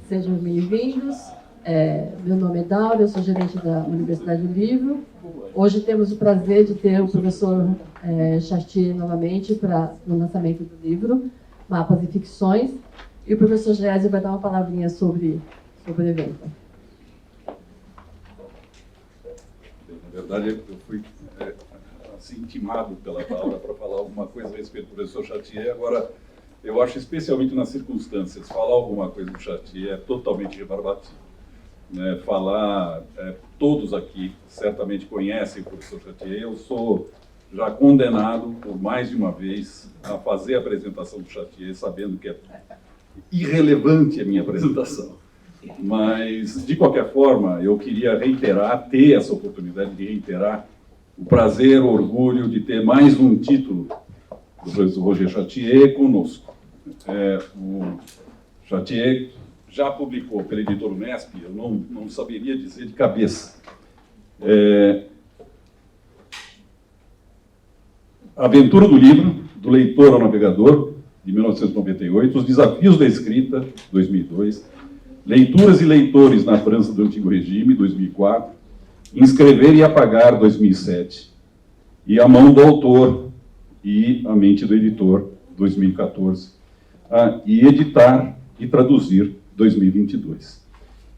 Sejam bem-vindos. Meu nome é Daura, eu sou gerente da Universidade do Livro. Hoje temos o prazer de ter o professor Chartier novamente no lançamento do livro, Mapas e Ficções. E o professor Gésio vai dar uma palavrinha sobre o evento. Na verdade, eu fui assim, intimado pela Daura para falar alguma coisa a respeito do professor Chartier. Agora, eu acho, especialmente nas circunstâncias, falar alguma coisa do Chartier é totalmente rebarbativo. Todos aqui certamente conhecem o professor Chartier. Eu sou já condenado por mais de uma vez a fazer a apresentação do Chartier, sabendo que é irrelevante a minha apresentação. Mas, de qualquer forma, eu queria ter essa oportunidade de reiterar o prazer, o orgulho de ter mais um título do professor Roger Chartier conosco. O Chartier já publicou pela editora Unesp, eu não saberia dizer de cabeça. A Aventura do Livro, do Leitor ao Navegador, de 1998, Os Desafios da Escrita, 2002, Leituras e Leitores na França do Antigo Regime, 2004, Inscrever e Apagar, 2007, e A Mão do Autor e A Mente do Editor, 2014, e Editar e Traduzir, 2022.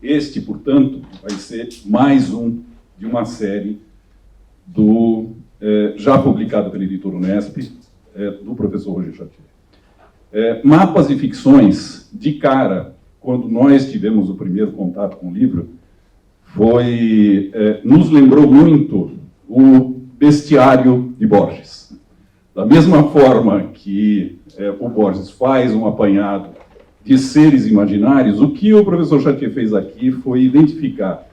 Este, portanto, vai ser mais um de uma série já publicada pela editora Unesp, do professor Roger Chartier. Mapas e Ficções, de cara, quando nós tivemos o primeiro contato com o livro, nos lembrou muito o Bestiário de Borges. Da mesma forma que o Borges faz um apanhado de seres imaginários, o que o professor Chartier fez aqui foi identificar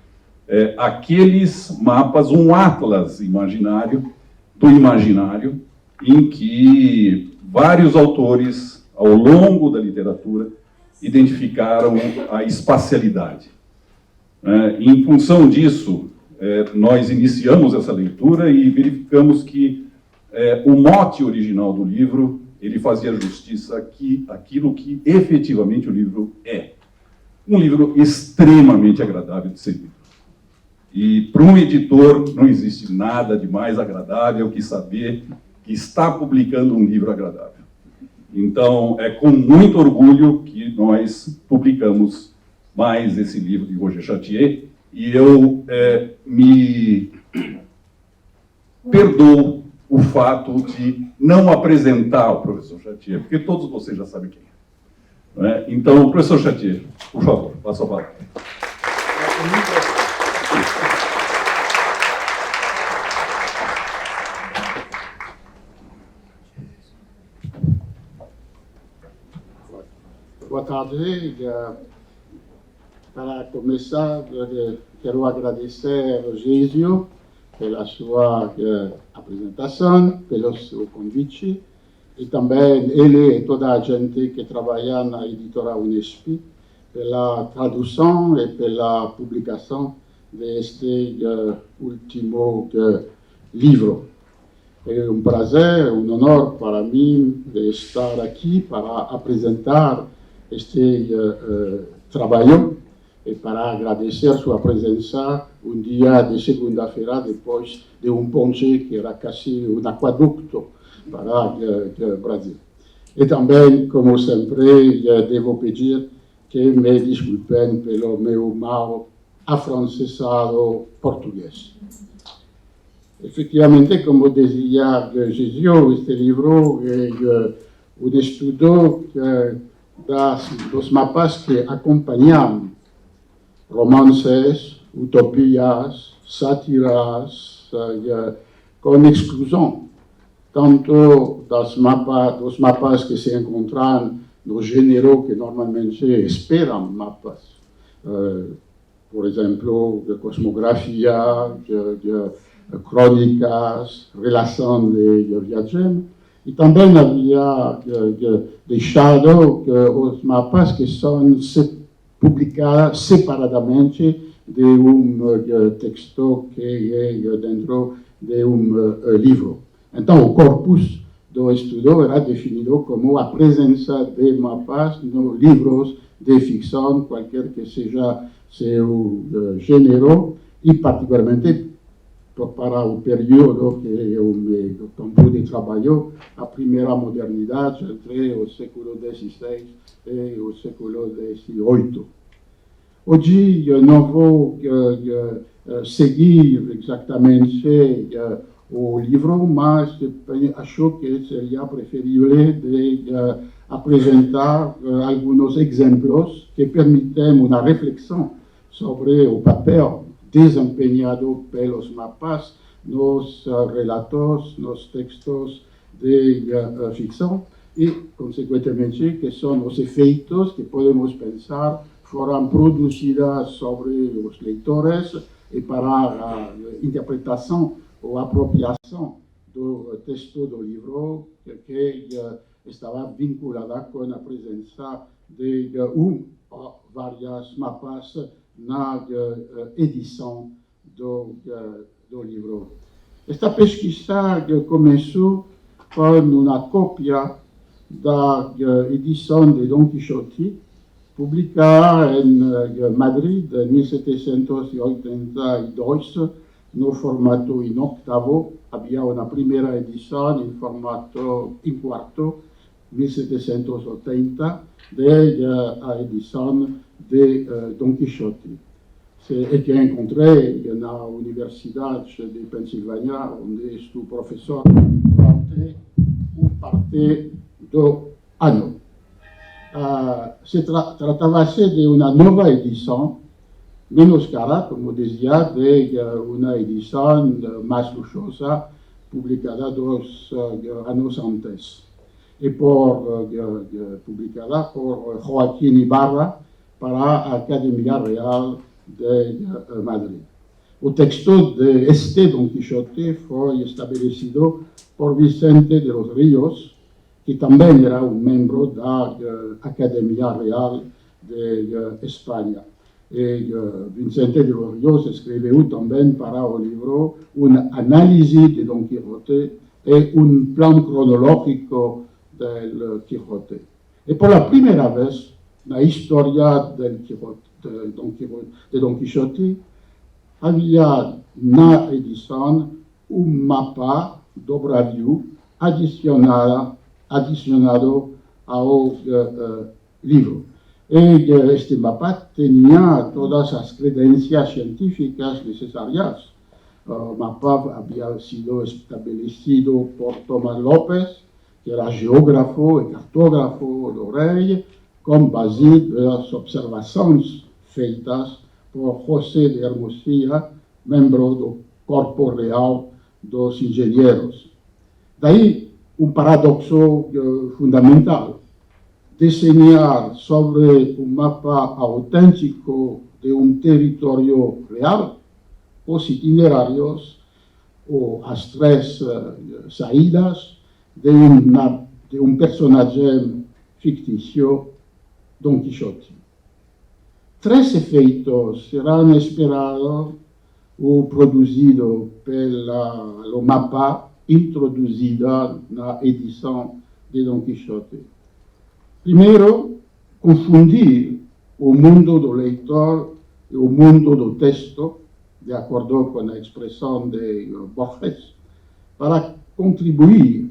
aqueles mapas, um atlas imaginário, do imaginário, em que vários autores, ao longo da literatura, identificaram a espacialidade. Em função disso, nós iniciamos essa leitura e verificamos que o mote original do livro, ele fazia justiça àquilo que efetivamente o livro é. Um livro extremamente agradável de ser lido. E para um editor não existe nada de mais agradável que saber que está publicando um livro agradável. Então, é com muito orgulho que nós publicamos mais esse livro de Roger Chartier, e eu me perdoo o fato de não apresentar o professor Chartier, porque todos vocês já sabem quem é. Então, professor Chartier, por favor, passe a palavra. Boa tarde. Para começar, quero agradecer ao Gésio pela sua apresentação, pelo seu convite, e também ele e toda a gente que trabalha na editora Unesp pela tradução e pela publicação deste último livro. É um prazer, um honor para mim de estar aqui para apresentar este trabalho e para agradecer sua presença um dia de segunda-feira, depois de um ponte que era quase um aqueduto para o Brasil. E também, como sempre, devo pedir que me desculpem pelo meu mal afrancesado português. Efectivamente, como dizia Gésio, este livro é um estudo dos mapas que acompanham romances, utopias, sátiras, com exclusão, tanto dos mapas que se encontram no gênero que normalmente esperam mapas, por exemplo, de cosmografia, de crônicas, relação de viagem, e também havia deixado os mapas que são publicados separadamente de texto que é dentro de livro. Então, o corpus do estudo era definido como a presença de mapas nos livros de ficção, qualquer que seja seu gênero, e particularmente para o período que eu me campo de trabalho, a primeira modernidade entre o século XVI e o século XVIII. Hoje eu não vou seguir exatamente o livro, mas acho que seria preferível de apresentar alguns exemplos que permitem uma reflexão sobre o papel desempenhado pelos mapas nos relatos, nos textos de ficção e, consequentemente, que são os efeitos que podemos pensar foram produzidos sobre os leitores e para a interpretação ou apropriação do texto do livro que estava vinculada com a presença de ou várias mapas na edição do livro. Esta pesquisa começou com uma cópia da edição de Don Quixote, publicada em Madrid em 1782, no formato em octavo. Havia uma primeira edição em formato em quarto, 1780, a edição de Don Quixote, e que encontrei na Universidade de Pensilvânia, onde estou professor durante parte do ano. Tratava-se de uma nova edição, menos cara, como dizia, de uma edição mais luxuosa, publicada 2 anos antes, e publicada por Joaquim Ibarra para a Academia Real de Madrid. O texto de este Don Quixote foi estabelecido por Vicente de los Ríos, que também era um membro da Academia Real de Espanha. E Vicente de los Ríos escreveu também para o livro uma análise de Don Quixote e um plano cronológico del Quijote. E por a primeira vez na história de Don Quixote, havia na edição mapa do Brasil adicionado ao livro. E este mapa tinha todas as credências científicas necessárias. O mapa havia sido estabelecido por Tomás López, que era geógrafo e cartógrafo do rei, com base das observações feitas por José de Hermosilla, membro do Corpo Real dos Engenheiros. Daí paradoxo fundamental: desenhar sobre mapa autêntico de território real os itinerários ou as 3 saídas de personagem fictício, Don Quixote. 3 efeitos serão esperados ou produzidos pelo mapa introduzida na edição de Don Quixote. Primeiro, confundir o mundo do leitor e o mundo do texto, de acordo com a expressão de Borges, para contribuir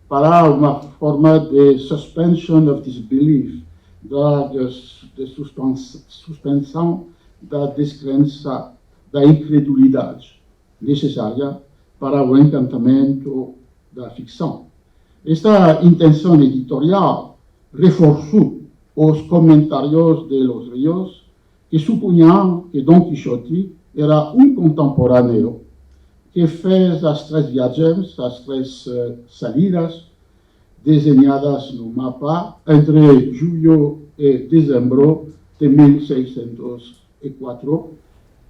para uma forma de suspension of disbelief, de suspensão da descrença, da incredulidade, necessária para o encantamento da ficção. Esta intenção editorial reforçou os comentários de Los Ríos, que supunham que Don Quixote era um contemporâneo que fez as 3 viagens, as 3 saídas desenhadas no mapa entre julho e dezembro de 1604,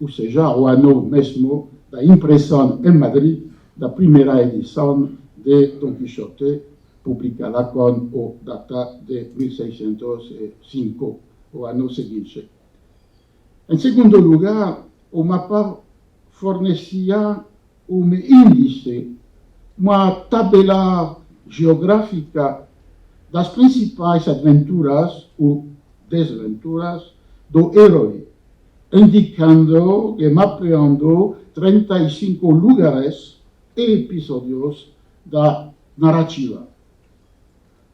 ou seja, o ano mesmo da impressão em Madrid da primeira edição de Don Quixote, publicada com a data de 1605, o ano seguinte. Em segundo lugar, o mapa fornecia um índice, uma tabela geográfica das principais aventuras ou desventuras do herói, indicando e mapeando 35 lugares e episódios da narrativa.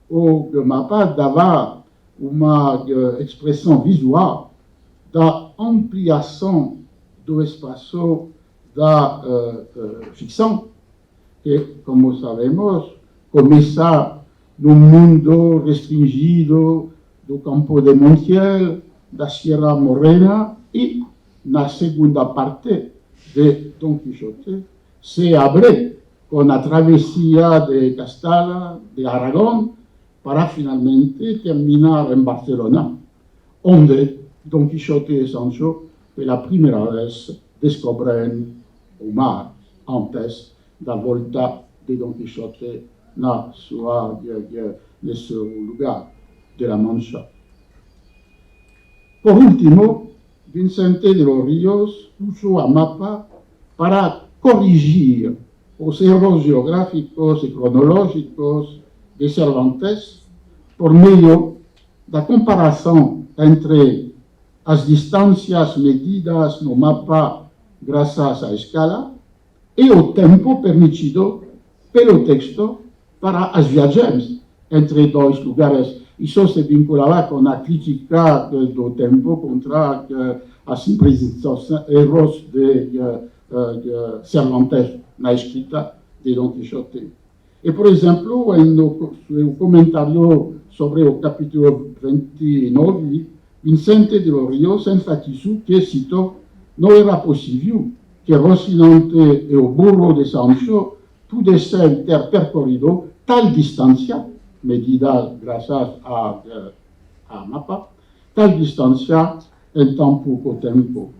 O mapa dava uma expressão visual da ampliação do espaço da ficção, que, como sabemos, começa no mundo restringido do Campo de Montiel, da Sierra Morena, e na segunda parte de Don Quixote se abre com a travessia de Castalla, de Aragón, para finalmente terminar em Barcelona, onde Don Quixote e Sancho, pela primeira vez, descobrem o mar, antes da volta de Don Quixote no seu lugar de la Mancha. Por último, Vicente de los Ríos usou a mapa para corrigir os erros geográficos e cronológicos de Cervantes por meio da comparação entre as distâncias medidas no mapa graças à escala e o tempo permitido pelo texto para as viagens entre dois lugares. Isso se vinculava com a crítica do tempo contra as imprecisões, erros de Cervantes na escrita de Don Quixote. E, por exemplo, no seu comentário sobre o capítulo 29, Vicente de los Ríos enfatizou que, cito, não era possível que Rocinante e o burro de Sancho pudessem ter percorrido tal distância, medida graças a mapa, tal distância em tão pouco tempo.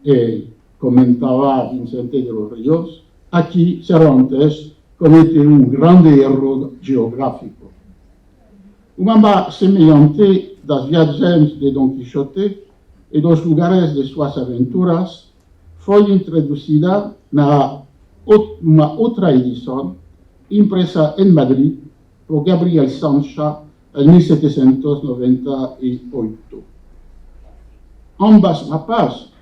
E comentava Vicente de los Ríos, aqui Cervantes cometeu um grande erro geográfico. Uma semelhante das viagens de Don Quixote e dos lugares de suas aventuras foi introduzida numa outra edição, impressa em Madrid por Gabriel Sancha em 1798. Ambas mapas,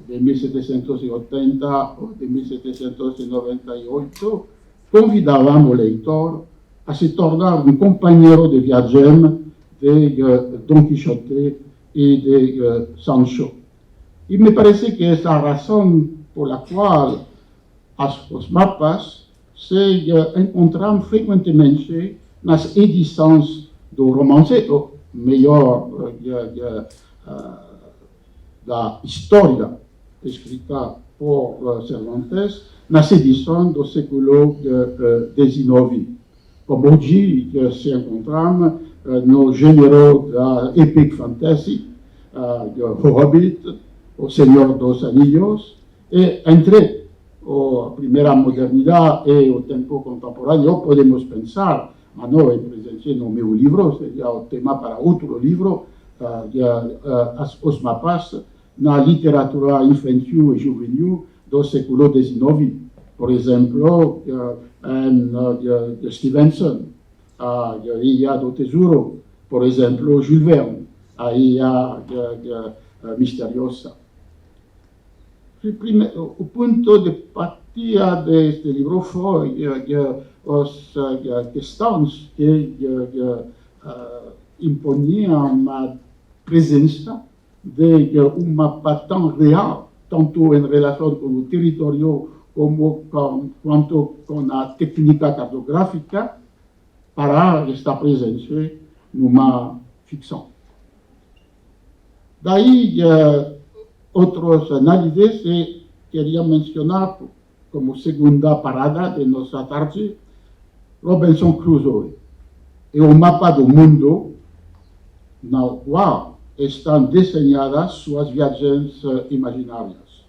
de 1780 ou de 1798, convidavam o leitor a se tornar um companheiro de viagem de Don Quixote e de Sancho. E me parece que essa é a razão por a qual os mapas se encontram frequentemente nas edições do romance, ou melhor, da história escrita por Cervantes, nas edições do século XIX. Como hoje se encontramos no gênero da epic fantasy, do Hobbit, o Senhor dos Anillos, e entre a primeira modernidade e o tempo contemporâneo, podemos pensar, mas não é presente no meu livro, seria o tema para outro livro, os mapas na literatura infantil e juvenil do século XIX. Por exemplo, em Stevenson, a Ilha do Tesouro, por exemplo, Jules Verne, a Ilha Misteriosa. O ponto de partida deste livro foi as questões que imponiam uma presença de um mapa tão real, tanto em relação com o território quanto com a técnica cartográfica, para estar presente numa ficção. Daí, outras análises que queria mencionar como segunda parada de nossa tarde, Robinson Crusoe é o mapa do mundo no qual estão desenhadas suas viagens imaginárias.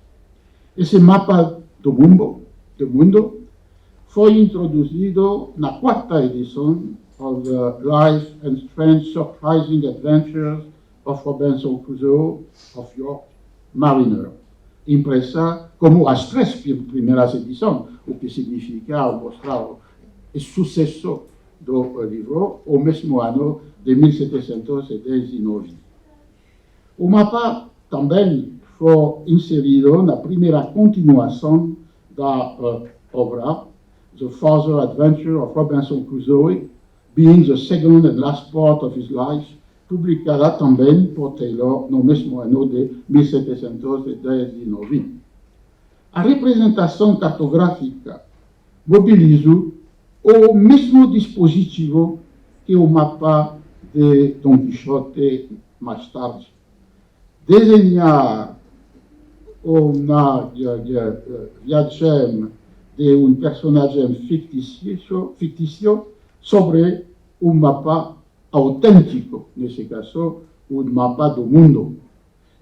Esse mapa do mundo foi introduzido na quarta edição of the Life and Strange Surprising Adventures of Robinson Crusoe of York Mariner, impressa como as três primeiras edições, o que significa mostrar e sucesso do livro, o mesmo ano de 1719. O mapa também foi inserido na primeira continuação da obra, The Further Adventure of Robinson Crusoe, being the second and last part of his life, publicada também por Taylor no mesmo ano de 1719. A representação cartográfica mobilizou o mesmo dispositivo que o mapa de Don Quixote mais tarde. Desenhar uma viagem de um personagem fictício sobre um mapa autêntico, nesse caso, um mapa do mundo.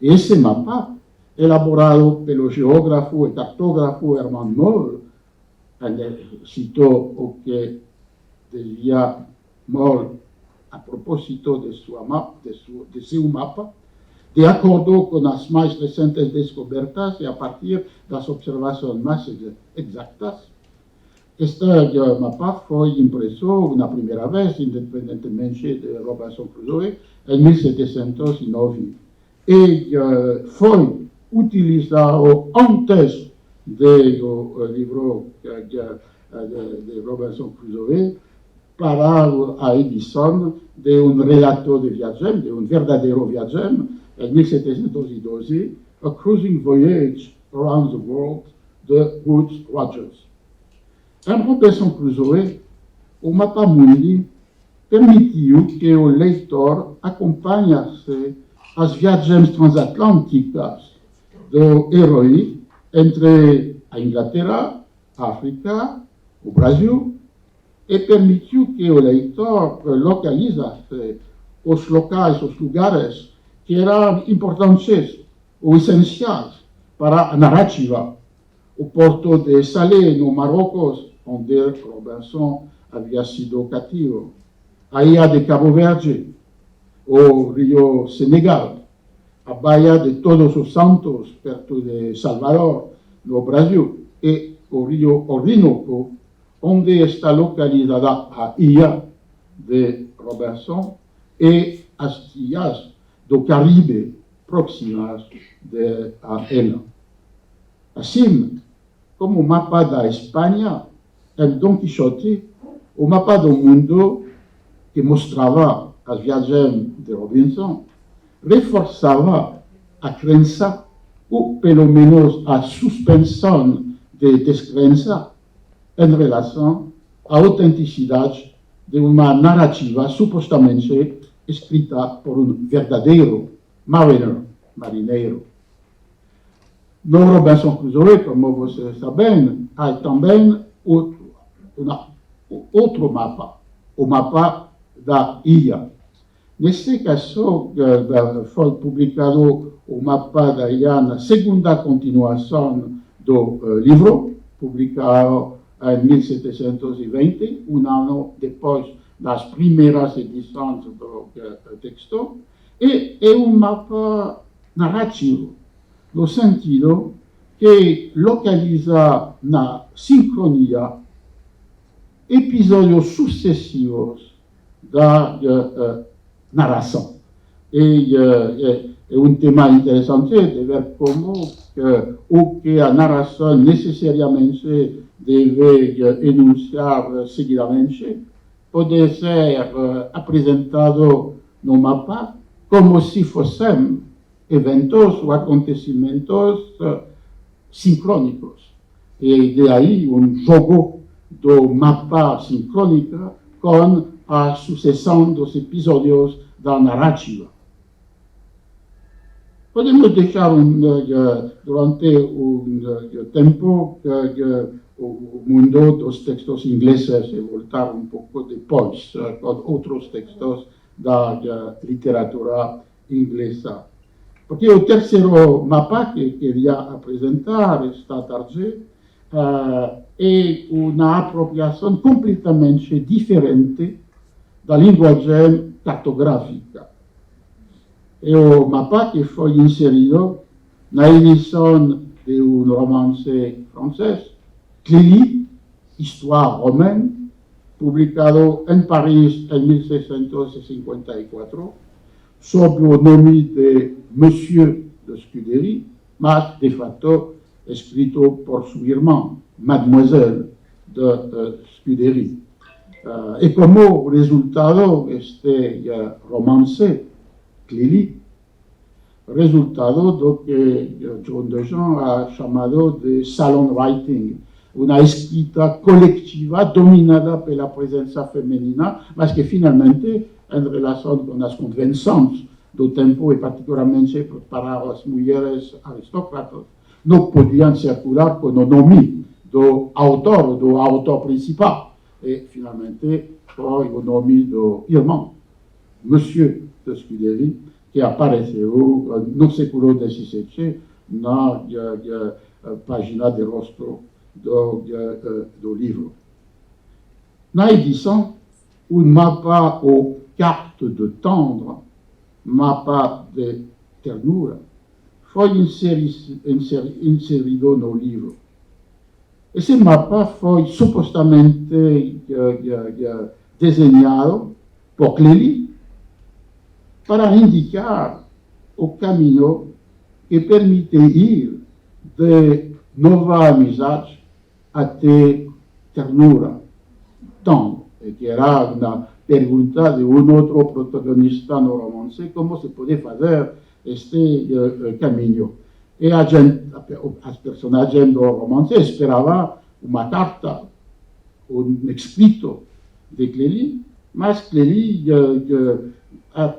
E esse mapa, elaborado pelo geógrafo e cartógrafo Herman Moll, citou o que dizia Moll a propósito de seu mapa, de acordo com as mais recentes descobertas e a partir das observações mais exatas. Este mapa foi impresso na primeira vez, independentemente de Robinson Crusoe, em 1709. E foi utilizado antes do livro de Robinson Crusoe para a edição de um relato de viagem, de um verdadeiro viagem, em 1712, A Cruising Voyage Around the World, de Woodes Rogers. Em Robinson Crusoe, o mapa mundi permitiu que o leitor acompanhasse as viagens transatlânticas do herói entre a Inglaterra, a África, o Brasil, e permitiu que o leitor localizasse os locais, os lugares que eram importantes ou essenciais para a narrativa. O porto de Salé, no Marrocos, onde Robinson havia sido cativo. A ilha de Cabo Verde, o rio Senegal, a baía de Todos os Santos, perto de Salvador, no Brasil, e o rio Orinoco, onde está localizada a ilha de Robinson e as ilhas do Caribe próximas a ela. Assim, como o mapa da Espanha, em Don Quixote, o mapa do mundo que mostrava as viagens de Robinson reforçava a crença, ou pelo menos a suspensão de descrença, em relação à autenticidade de uma narrativa supostamente escrita por um verdadeiro marinheiro. No Robinson Crusoe, como vocês sabem, há também outro mapa, o mapa da ilha. Nesse caso, foi publicado o mapa da ilha na segunda continuação do livro, publicado em 1720, um ano depois das primeiras edições do texto, e é um mapa narrativo, no sentido que localiza na sincronia episódios sucessivos da narração. E é um tema interessante de ver como o que a narração necessariamente deve enunciar seguidamente pode ser apresentado no mapa como se fossem eventos ou acontecimentos sincrônicos. E de aí um jogo do mapa sincrônico com a sucessão dos episódios da narrativa. Podemos deixar durante um tempo o mundo dos textos ingleses e voltar um pouco depois com outros textos da literatura inglesa. Porque o terceiro mapa que queria apresentar esta tarde é uma apropriação completamente diferente da linguagem cartográfica. É o mapa que foi inserido na edição de um romance francês, Clélie, Histoire romaine, publicado en París en 1654, sob el nombre de Monsieur de Scudéry, mas de facto escrito por su hermano, Mademoiselle de Scudéry. Y como resultado, este romance, Clélie, resultado de lo que John Dejean ha llamado de salon writing, una escrita colectiva dominada por la presencia femenina, mas que finalmente, en relación con las convenciones del tiempo y particularmente para las mujeres aristócratas, no podían circular con el nombre do autor principal. Y finalmente, fue el nombre de hermano, Monsieur de Scudéry, que apareceu no século XVII na página de rostro do livro. Na edição, mapa ou carte de tendre, mapa de ternura, foi inserido no livro. Esse mapa foi supostamente desenhado por Clélie para indicar o caminho que permite ir de nova amizade até ternura. Então, que era uma pergunta de outro protagonista no romance, como se pode fazer este caminho. E as personagens do romance esperavam uma carta, escrito de Clélie, mas Clélie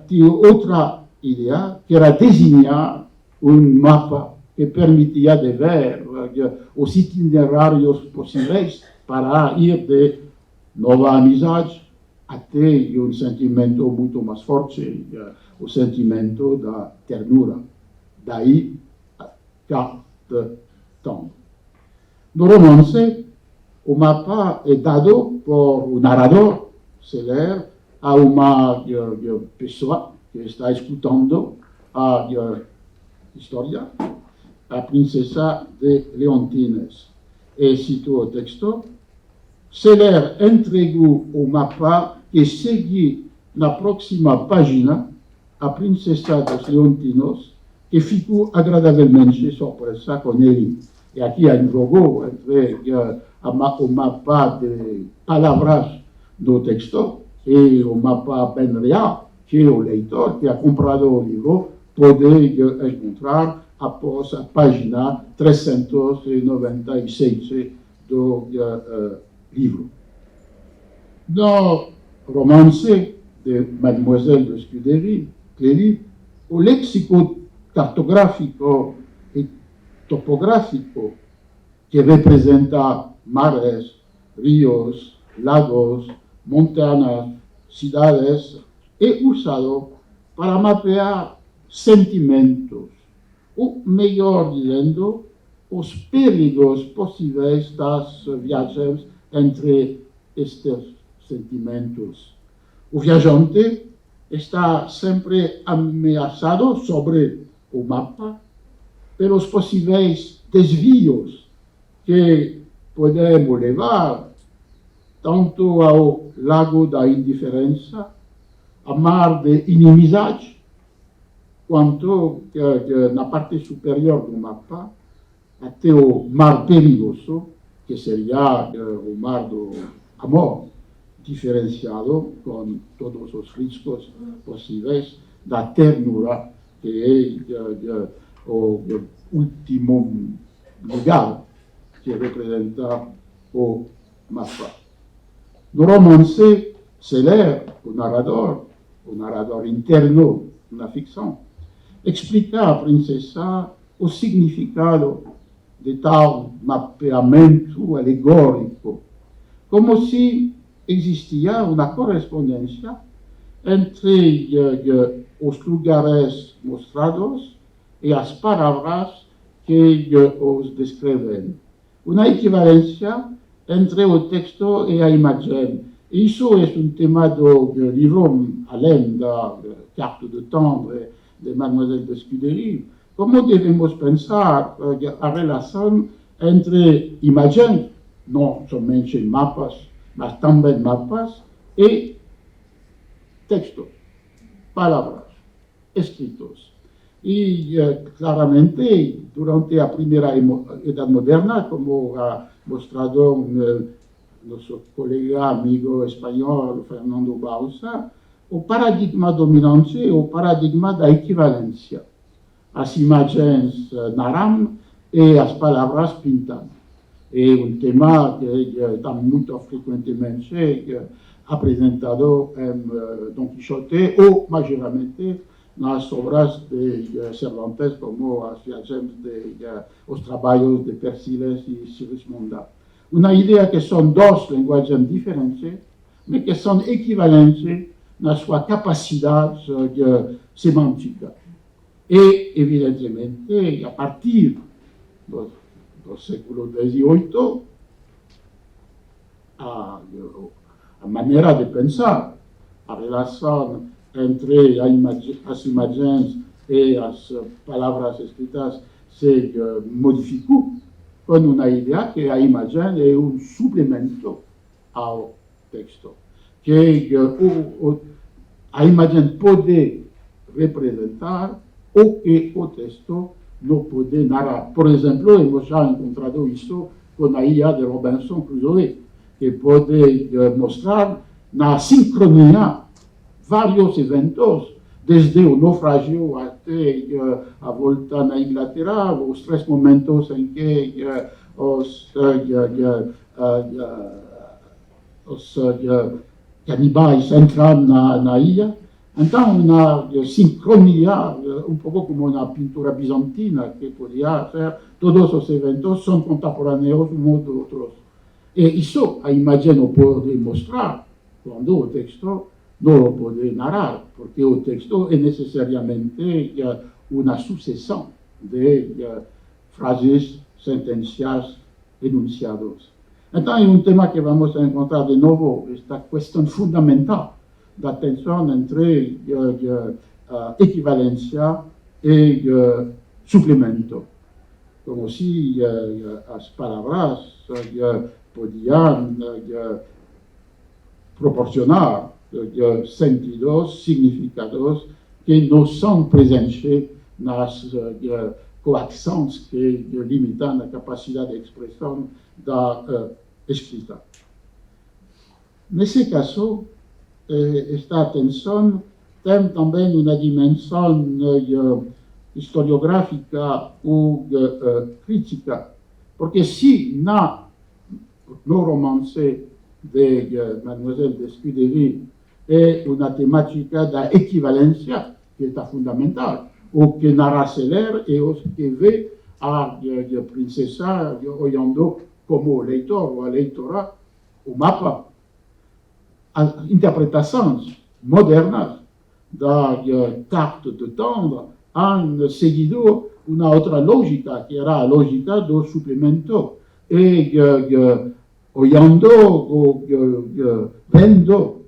tinha outra ideia, que era desenhar mapa que permitia de ver os itinerários possíveis para ir de nova amizade até sentimento muito mais forte, o sentimento da ternura. Daí, a carte tendre. No romance, o mapa é dado por o narrador, se ler a uma pessoa que está escutando a história, a princesa de Leontines. E cito o texto: Seller entregou o mapa que segue na próxima página a princesa dos Leontinos, que ficou agradavelmente surpresa com ele. E aqui há jogo entre o mapa de palavras do texto e o mapa bem real, que o leitor que ha comprado o livro pode encontrar após a página 396 do livro. No romance de Mademoiselle de Scudéry, Clélie, o léxico cartográfico e topográfico que representa mares, ríos, lagos, montañas, cidades, é usado para mapear sentimentos, ou melhor dizendo, os perigos possíveis das viagens entre estes sentimentos. O viajante está sempre ameaçado sobre o mapa pelos possíveis desvios que podemos levar tanto ao lago da indiferença, a mar de inimizade, quanto na parte superior do mapa até o mar perigoso, que seria o mar do amor, diferenciado com todos os riscos possíveis da ternura, que é o último lugar que representa o mapa. No romance, se lê o narrador interno na ficção, explica à princesa o significado de tal mapeamento alegórico, como se existia uma correspondência entre os lugares mostrados e as palavras que os descrevem. Uma equivalência entre o texto e a imagem. Isso é tema do livro, além da carte de tendre de Mademoiselle de Scudéry. Como devemos pensar a relação entre imagens, não somente mapas mas también mapas y textos, palabras, escritos. Y claramente, durante la primera Edad Moderna, como ha mostrado nuestro colega, amigo español Fernando Bausa, o paradigma dominante, o paradigma da equivalencia. As imagens narram e as palavras pintam. É um tema que está muito frequentemente apresentado em Don Quixote ou, majormente, nas obras de Cervantes, como as viagens os trabalhos de Persíles e Sigismunda. Uma ideia que são duas linguagens diferentes, mas que são equivalentes na sua capacidade semântica. E, evidentemente, a partir do século XVIII, a maneira de pensar, a relação entre as imagens e as palavras escritas se modificou com uma ideia que a imagem é um suplemento ao texto, que a imagem pode representar o que o texto não pode narrar. Por exemplo, hemos já encontrado isso com a ilha de Robinson Crusoe, que pode mostrar na sincronia vários eventos, desde o naufrágio até a volta na Inglaterra, os 3 momentos em que os canibais entram na ilha. Então, uma sincronia, um pouco como na pintura bizantina, que podia ser, todos os eventos são contemporâneos uns dos outros. E isso a imagem não pode mostrar, quando o texto não o pode narrar, porque o texto é necessariamente uma sucessão de frases, sentenças, enunciados. Então, é um tema que vamos encontrar de novo, esta questão fundamental da tensão entre equivalência e suplemento. Como se as palavras podiam proporcionar sentidos, significados que não são presentes nas coações que limitam a capacidade de expressão da escrita. Nesse caso, esta atenção tem também uma dimensão historiográfica ou crítica, porque se no romance de Mademoiselle de Scudéry é uma temática da equivalência que está fundamental, o que narra Seller é o que vê a princesa olhando como leitor ou a leitora o mapa. As interpretações modernas da carte de Tendre han seguido uma outra lógica, que era a lógica do suplemento. E olhando ou vendo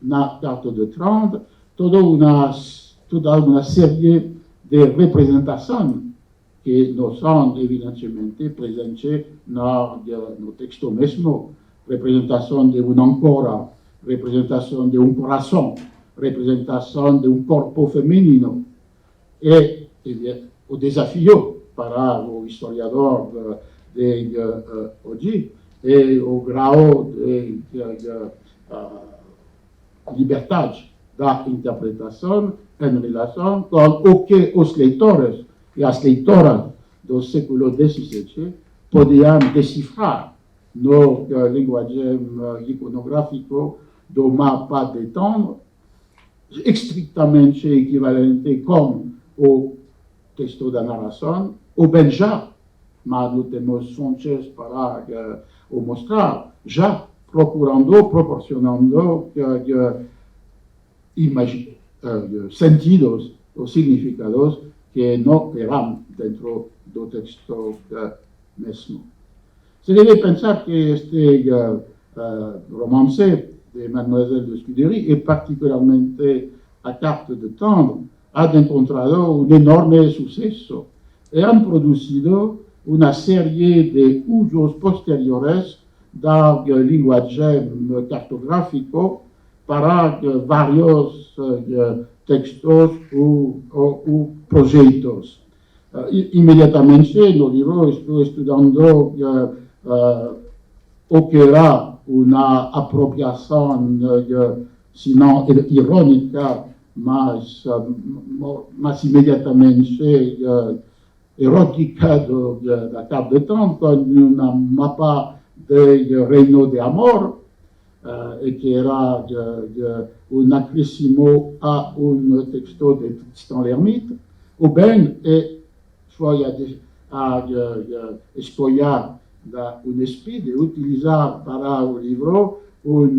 na carte de Tendre toda uma série de representações que não são evidentemente presentes no texto mesmo. Representação de uma âncora, representação de um coração, representação de um corpo feminino. E o desafio para o historiador de hoje é o grau de liberdade da interpretação em relação com o que os leitores e as leitoras do século XVII podiam decifrar no linguagem iconográfico do mapa de Tendre, estritamente equivalente com o texto da narração, ou bem já, mas não temos fontes para o mostrar, já procurando, proporcionando sentidos ou significados que não eram dentro do texto mesmo. Se deve pensar que este romance de Mademoiselle de Scudéry, e particularmente a carte de Tendre, ha encontrado un enorme suceso e han producido una serie de usos posteriores da linguaje cartográfico para varios textos o proyectos. Inmediatamente no libro estoy estudiando o que era una apropiación, sino irónica, más inmediatamente erótica de la Carte de Temps, con una mapa del Reino de Amor, que era un acréscimo a un texto de Tristan l'Hermite, o bien foi a escolher un esprit de utilizar para o livro un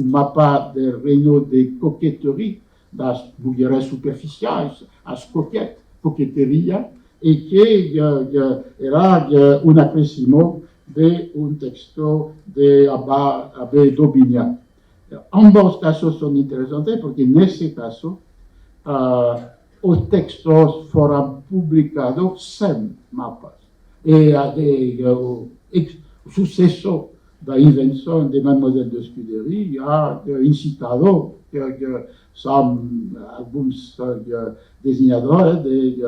mapa del reino de coqueterie, das mulheres superficiais, as coqueteria, e que era un acréscimo de un texto de Abbé d'Aubignac. Ambos casos son interesantes porque nesse caso os textos foram publicados sem mapas. E o sucesso da invenção de Mademoiselle de Scudéry ha incitado que são alguns desenhadores de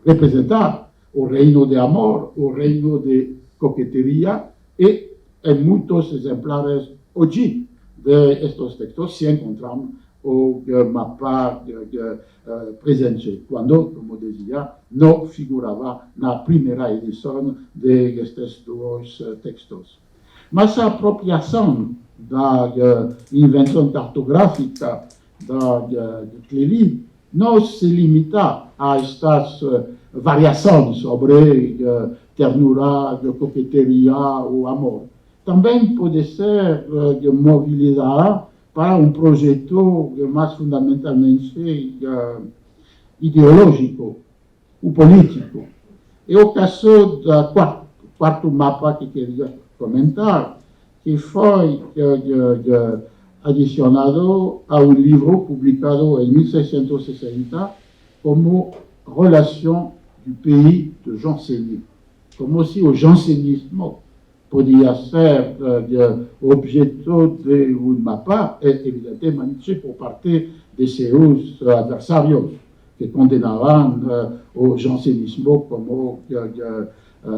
representar o reino de amor, o reino de coqueteria, e em muitos exemplares hoje de estes textos se encontram o mapa presente, quando, como dizia, não figurava na primeira edição destes dois textos. Mas a apropriação da invenção cartográfica de Clélie não se limita a estas variações sobre ternura, coqueteria ou amor. Também pode ser mobilizada para um projeto mais fundamentalmente ideológico ou político. É o caso do quarto mapa que queria comentar, que foi adicionado a um livro publicado em 1660 como Relation du pays de Jansénie, como se o jansenismo podia ser objeto de um mapa, evidentemente por parte de seus adversários, que condenavam o jansenismo como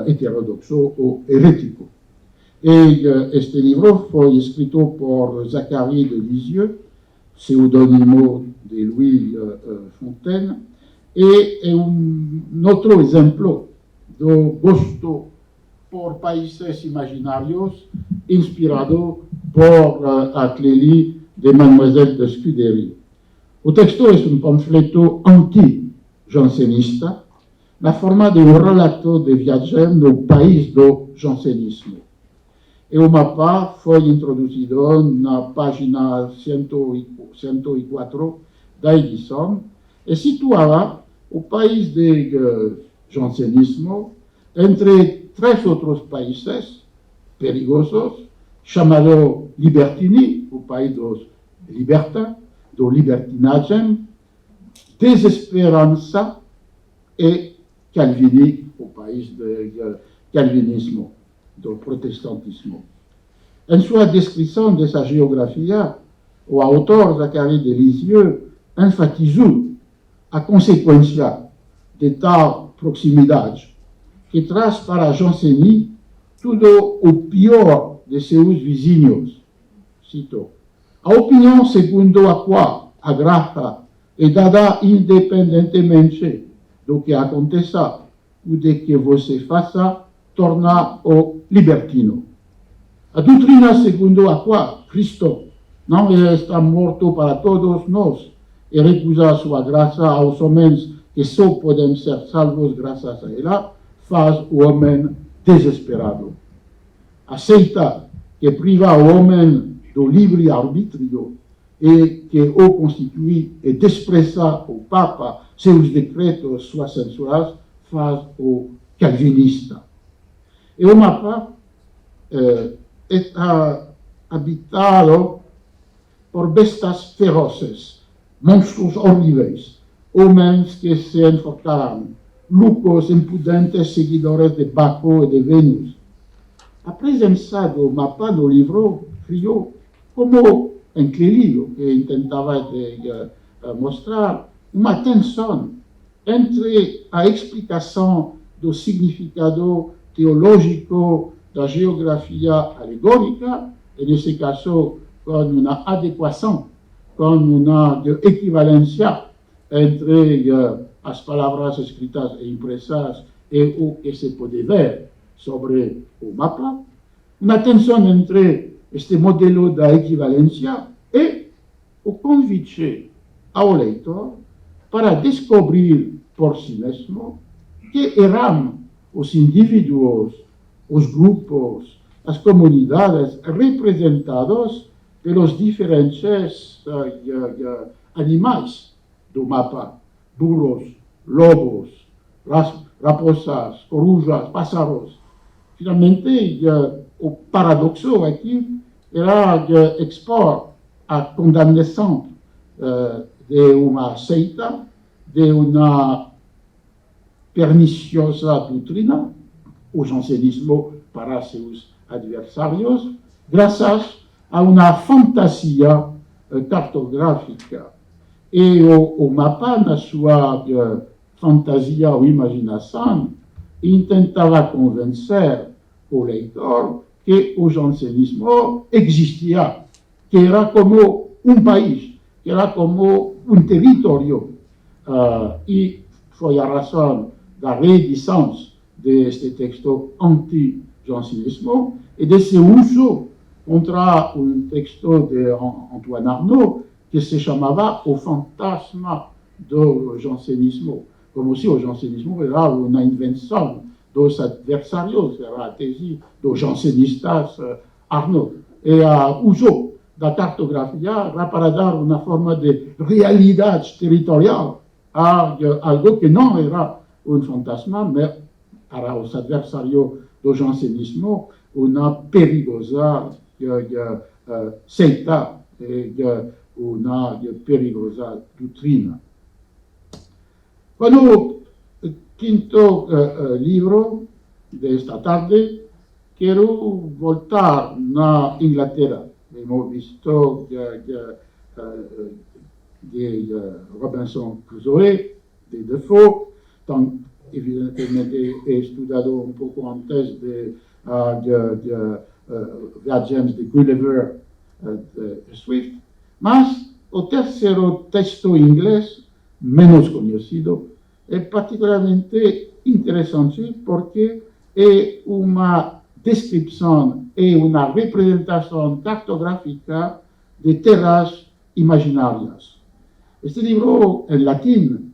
heterodoxo ou herético. E este livro foi escrito por Zacharie de Lisieux, pseudônimo de Louis Fontaine, e é outro exemplo do gosto por países imaginários inspirado por a Clélie de Mademoiselle de Scudéry. O texto é um panfleto anti-jansenista, na forma de um relato de viagem no país do jansenismo. E o mapa foi introduzido na página 104 da edição e situava o país do jansenismo entre três outros países perigosos, chamado Libertini, o país dos libertins, do libertinagem, Desesperança e Calvini, o país do calvinismo, do protestantismo. Em sua descrição dessa geografia, o autor Zacharie de Lisieux enfatizou a consequência de tal proximidade, que traz para a Jansénie tudo o pior de seus vizinhos. Cito: a opinião segundo a qual a graça é dada independentemente do que aconteça ou de que você faça, torna o libertino. A doutrina segundo a qual Cristo não está morto para todos nós e recusa sua graça aos homens que só podem ser salvos graças a ela, faz o homem desesperado. A seita que priva o homem do livre-arbítrio e que o constitui e despreza o Papa, seus decretos, suas censuras, faz o calvinista. E o mapa está habitado por bestas ferozes, monstros horríveis, homens que se enforcaram, loucos impudentes seguidores de Baco e de Vênus. ha presentato un mapa no libro criou como inclilio que intentava mostrar uma tensão entre a explicação do significado teológico da geografia alegórica, e nesse caso com uma adequação, com uma equivalência entre as palavras escritas e impressas e o que se pode ver sobre o mapa, uma tensão entre este modelo da equivalência e o convite ao leitor para descobrir por si mesmo que eram os indivíduos, os grupos, as comunidades representados pelos diferentes animais do mapa: burros, lobos, raposas, corujas, pássaros. Finalmente, o paradoxo aqui era expor a condenação de uma seita, de uma perniciosa doutrina, o jansenismo para seus adversários, graças a uma fantasia cartográfica. E o mapa, na sua fantasia ou imaginação, intentava convencer o leitor que o jansenismo existia, que era como um país, que era como um território. E foi a razão da reedição deste texto anti-jansenismo e desse uso contra um texto de Antoine Arnaud que se chamava O Fantasma do Jansenismo, como se o jansenismo era uma invenção dos adversários, era a tese dos jansenistas Arnaud. E usou da cartografia para dar uma forma de realidade territorial a algo que não era um fantasma, mas para os adversários do jansenismo uma perigosa seita, uma perigosa doutrina. Quando o quinto livro desta tarde, quero voltar na Inglaterra. Hemos visto de Robinson Crusoe, de Defoe, evidentemente he estudado un poco antes de Viagens de Gulliver de Swift, mas o terceiro texto inglês, menos conhecido, é particularmente interessante porque é uma descrição e uma representação cartográfica de terras imaginárias. Este livro, em latim,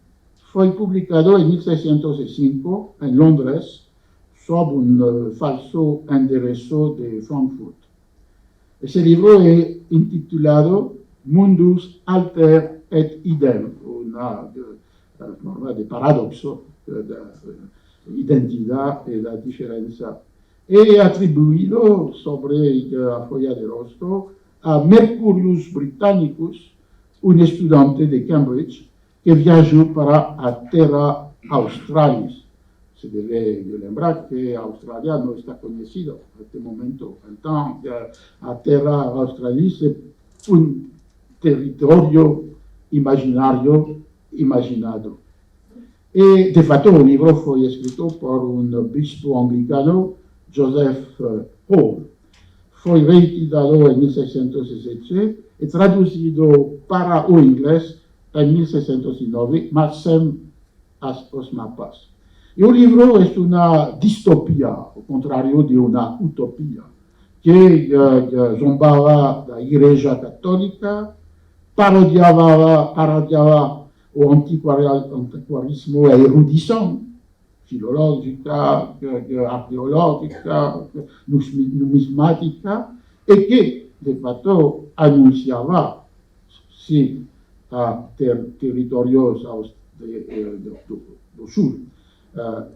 foi publicado em 1605 em Londres, sob um falso endereço de Frankfurt. Esse livro é intitulado Mundus alter et idem, uma forma de paradoxo da identidade e da diferença. É atribuído sobre a folha de rosto a Mercurius Britannicus, um estudante de Cambridge que viajou para a Terra Australis. Se deve lembrar que a Austrália não está conhecida neste momento. Então, a Terra Australis é um território imaginário, imaginado. E, de fato, o livro foi escrito por um bispo anglicano, Joseph Hall. Foi reeditado em 1607 e traduzido para o inglês em 1609, mas sem os mapas. E o livro é uma distopia, ao contrário de uma utopia, que zombava da Igreja Católica, parodiava o antiquarismo e a erudição filológica, arqueológica, numismática, e que, de fato, anunciava se a territórios do sul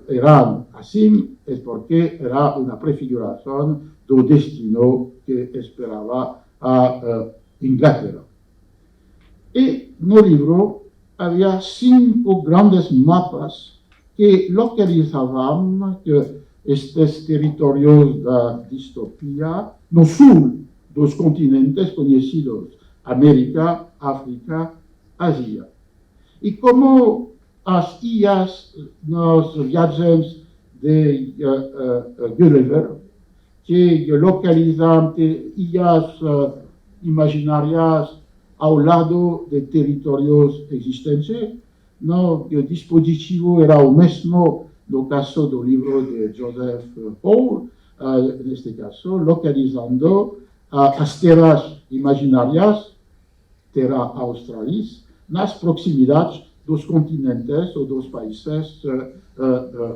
eram assim, é porque era uma prefiguração do destino que esperava a Inglaterra. E no livro havia 5 grandes mapas que localizavam estes territorios da distopía no son dos continentes conocidos, América, África, Asia. Y como as IAs nos viagens de Gulliver, que localizam IAs imaginarias ao lado de territorios existentes, no dispositivo era o mesmo no caso do livro de Joseph Hall, neste caso, localizando as terras imaginarias, terra australis, nas proximidades dos continentes ou dos países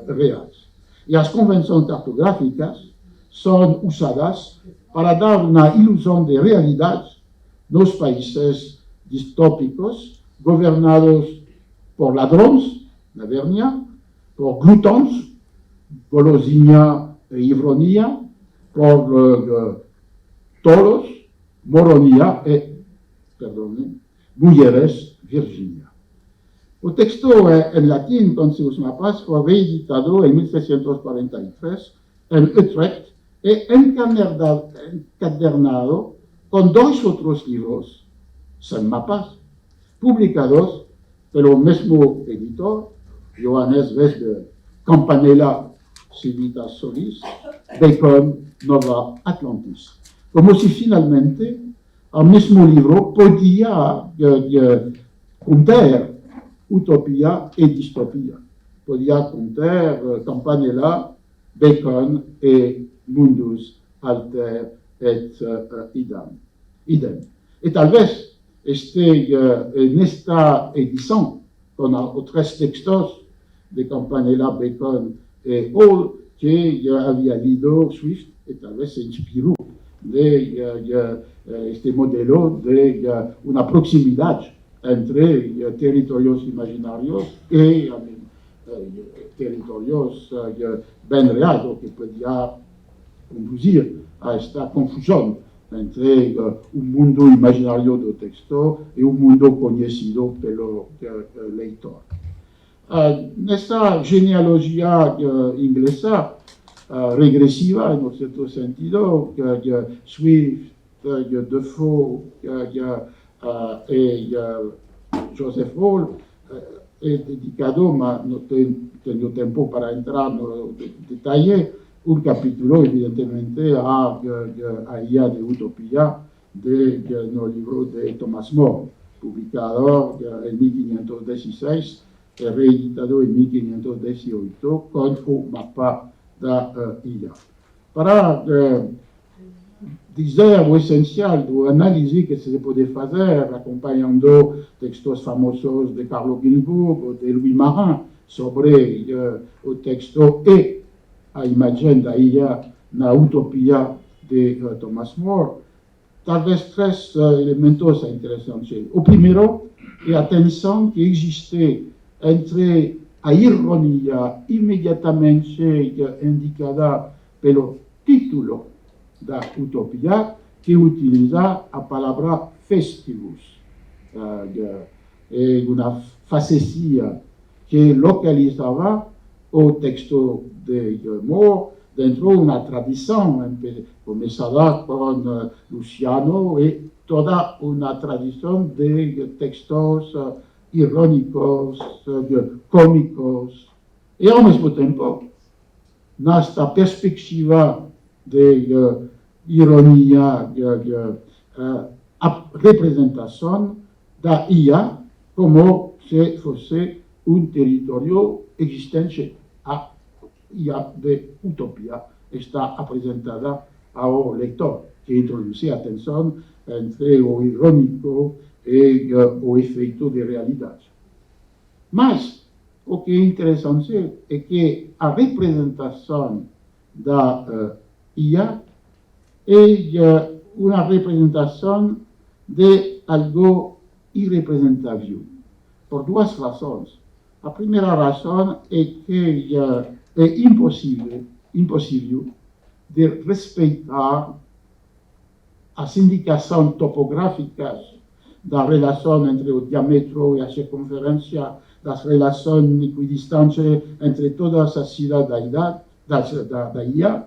reais. E as convenções cartográficas são usadas para dar uma ilusão de realidade nos países distópicos, governados por ladrões, na vernia, por glutões, golosinha e ironia, por tolos, moronia e, perdone, mulheres, Virgínia. O texto em latim, com seus mapas, foi reeditado em 1643 em Utrecht e encadernado com dois outros livros, sem mapas, publicados pelo mesmo editor, Johannes Vesper, Campanella Civitas Solis, Bacon, Nova Atlantis. Como se finalmente o mesmo livro podia conter utopia e distopia. Podia conter Campanella, Bacon e Mundus Alter et idem. E talvez nesta edição, com os três textos de Campanella, Bacon e Hall, que havia lido Swift e talvez se inspirou de este modelo de uma proximidade entre territórios imaginários e territórios bem reais, o que podia conduzir a esta confusão entre o mundo imaginário do texto e o mundo conhecido pelo leitor. Nessa genealogia inglesa regressiva, em certo sentido, Swift, Defoe e Joseph Hall, é dedicado, mas não tenho tempo para entrar no detalhe, un capítulo, evidentemente, a IA de Utopía no libro de Thomas More, publicado en 1516 e reeditado en 1518 con o mapa da IA. Para dizer o essencial do análise que se pode fazer acompanhando textos famosos de Carlo Ginzburg ou de Louis Marin sobre o texto e a imagem da IA na Utopia de Thomas More, talvez três elementos interessantes. O primeiro é a tensão que existe entre a ironia imediatamente indicada pelo título da Utopia, que utiliza a palavra festivus, uma facecia que localizava o texto de More dentro de uma tradição começada com Luciano e toda uma tradição de textos irônicos, cômicos, e ao mesmo tempo, nesta perspectiva de ironia, a representação da IA como se fosse um território existente. A IA de Utopia está apresentada ao leitor, que introduz a tensão entre o irônico e o efeito de realidade. Mas o que é interessante é que a representação da IA é uma representação de algo irrepresentável, por duas razões. A primeira razão é que é impossível de respeitar as indicações topográficas da relação entre o diâmetro e a circunferência, das relações equidistantes entre todas as cidades da IA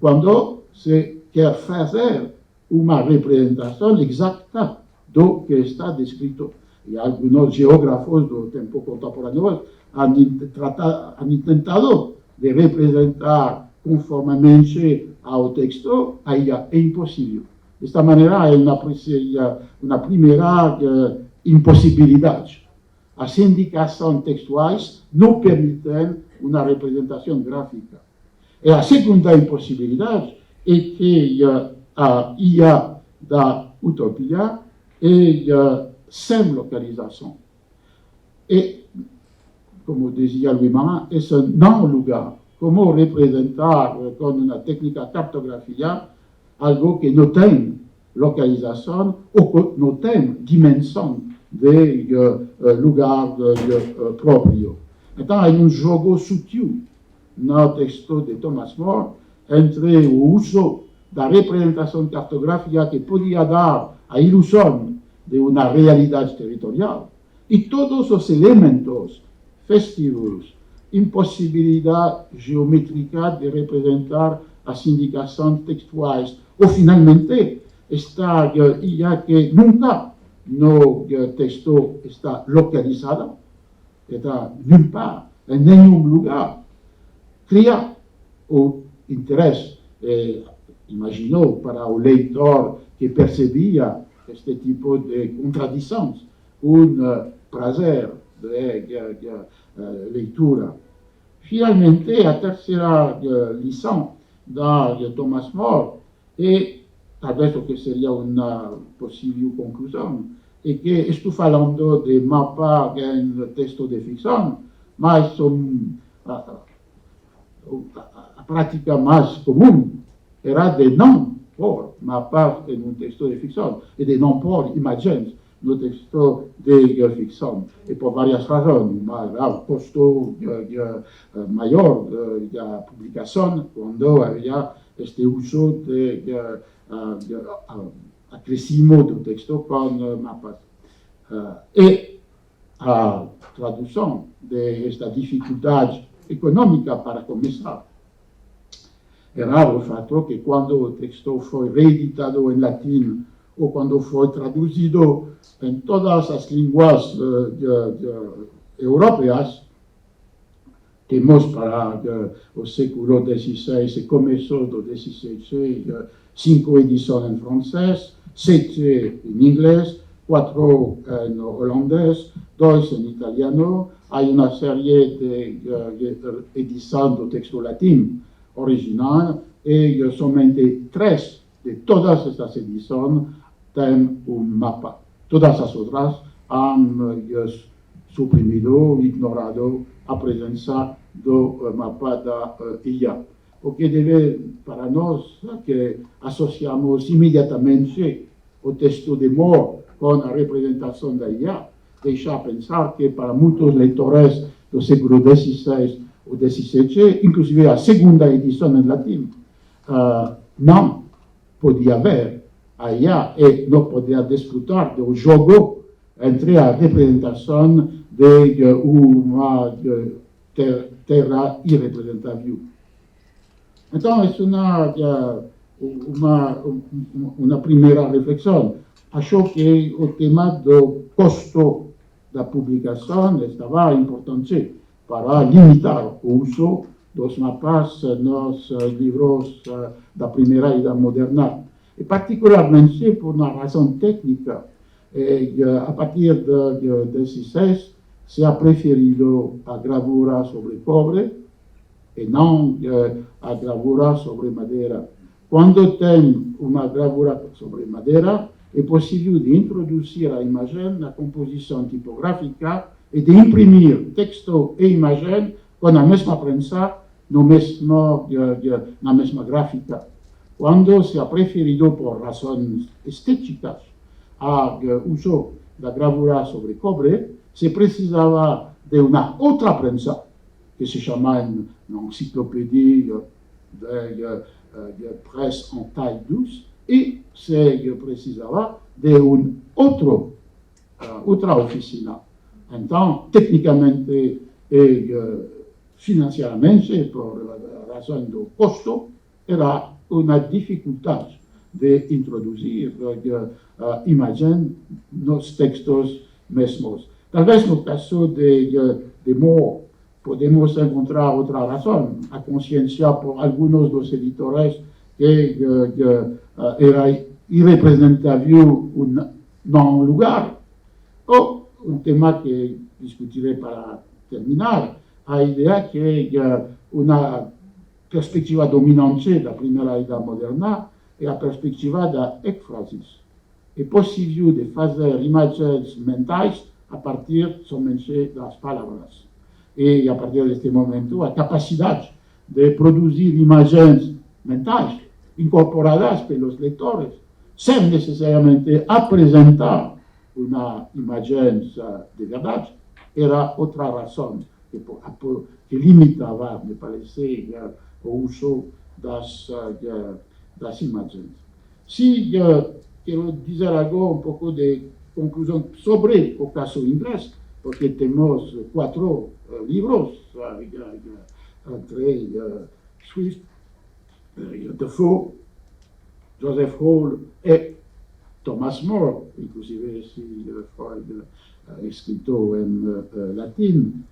quando se quer fazer uma representação exata do que está descrito. E alguns geógrafos do tempo contemporâneo han tentado de representar conformemente ao texto, aí é impossível. Desta maneira, é uma primeira impossibilidade. As indicações textuais não permitem uma representação gráfica. E a segunda impossibilidade é que a IA da utopia é sem localização. E, como dizia Louis Marin, esse não lugar. Como representar com uma técnica de cartografia algo que não tem localização ou que não tem dimensão de lugar próprio. Então, há jogo sutil no texto de Thomas More entre o uso da representação cartográfica que podia dar a ilusão de uma realidade territorial e todos os elementos festivos, impossibilidade geométrica de representar as indicações textuais, ou finalmente, esta IA que nunca no texto está localizada, está nulle part, em nenhum lugar, cria o interesse, imaginou para o leitor que percebia este tipo de contradições, prazer de leitura. Finalmente, a terceira lição de Thomas More, e talvez o que seria uma possível conclusão, é que estou falando de mapa em texto de ficção, mas a prática mais comum era de não pôr mapas em um texto de ficção, e de não pôr imagens no texto de ficção, e por várias razões, mas o custo maior da publicação, quando havia este uso de acréscimo do texto com mapas. E a tradução desta dificuldade econômica, para começar, era o fato que quando o texto foi reeditado em latim, ou quando foi traduzido em todas as línguas europeias, temos para o século XVI e começo do XVII 5 edições em francês, 7 em inglês, 4 em holandês, 2 em italiano. Há uma série de edições do texto latino original e somente 3 de todas estas edições têm mapa. Todas as outras han suprimido, ignorado a presença do mapa da IA. O que deve, para nós, que associamos imediatamente o texto de More com a representação da IA, deixar pensar que para muitos leitores do século XVI ou XVII, inclusive a segunda edição em latim, não podia haver a IA e não podia desfrutar do jogo entre a representação de uma terra irrepresentável. Então, é uma primeira reflexão. Acho que o tema do custo da publicação estava importante para limitar o uso dos mapas nos livros da primeira Idade Moderna. E particularmente por uma razão técnica, a partir de XVI se ha preferido a gravura sobre cobre e não a gravura sobre madeira. Quando tem uma gravura sobre madeira, é possível de introduzir a imagem na composição tipográfica e de imprimir texto e imagem com a mesma prensa na mesma gráfica. Quando se ha preferido, por razões estéticas, o uso da gravura sobre cobre, se precisava de uma outra prensa, que se chama na enciclopédia de presse en taille douce, e se precisava de outra oficina. Então, tecnicamente, é financieramente, por razón do costo, era una dificultad de introducir imagen nos textos mesmos. Tal vez no caso de Moore podemos encontrar otra razón, a conciencia por algunos de los editores que era irrepresentable no un lugar. O un tema que discutiré para terminar, la idea que una perspectiva dominante de la primera edad moderna è la perspectiva da ekfrasis. É possível de fazer imagens mentais a partir somente das palavras. E a partir deste momento, a capacidade de produzir imagens mentais incorporadas pelos leitores, sem necessariamente apresentar uma imagem de verdade, era outra razão que limitava, me parece, o uso das imagens. Se quero dizer agora um pouco de conclusão sobre o caso inglês, porque temos 4 livros entre Swift, Defoe, Joseph Hall e Thomas More, inclusive si Freud escrito en latín.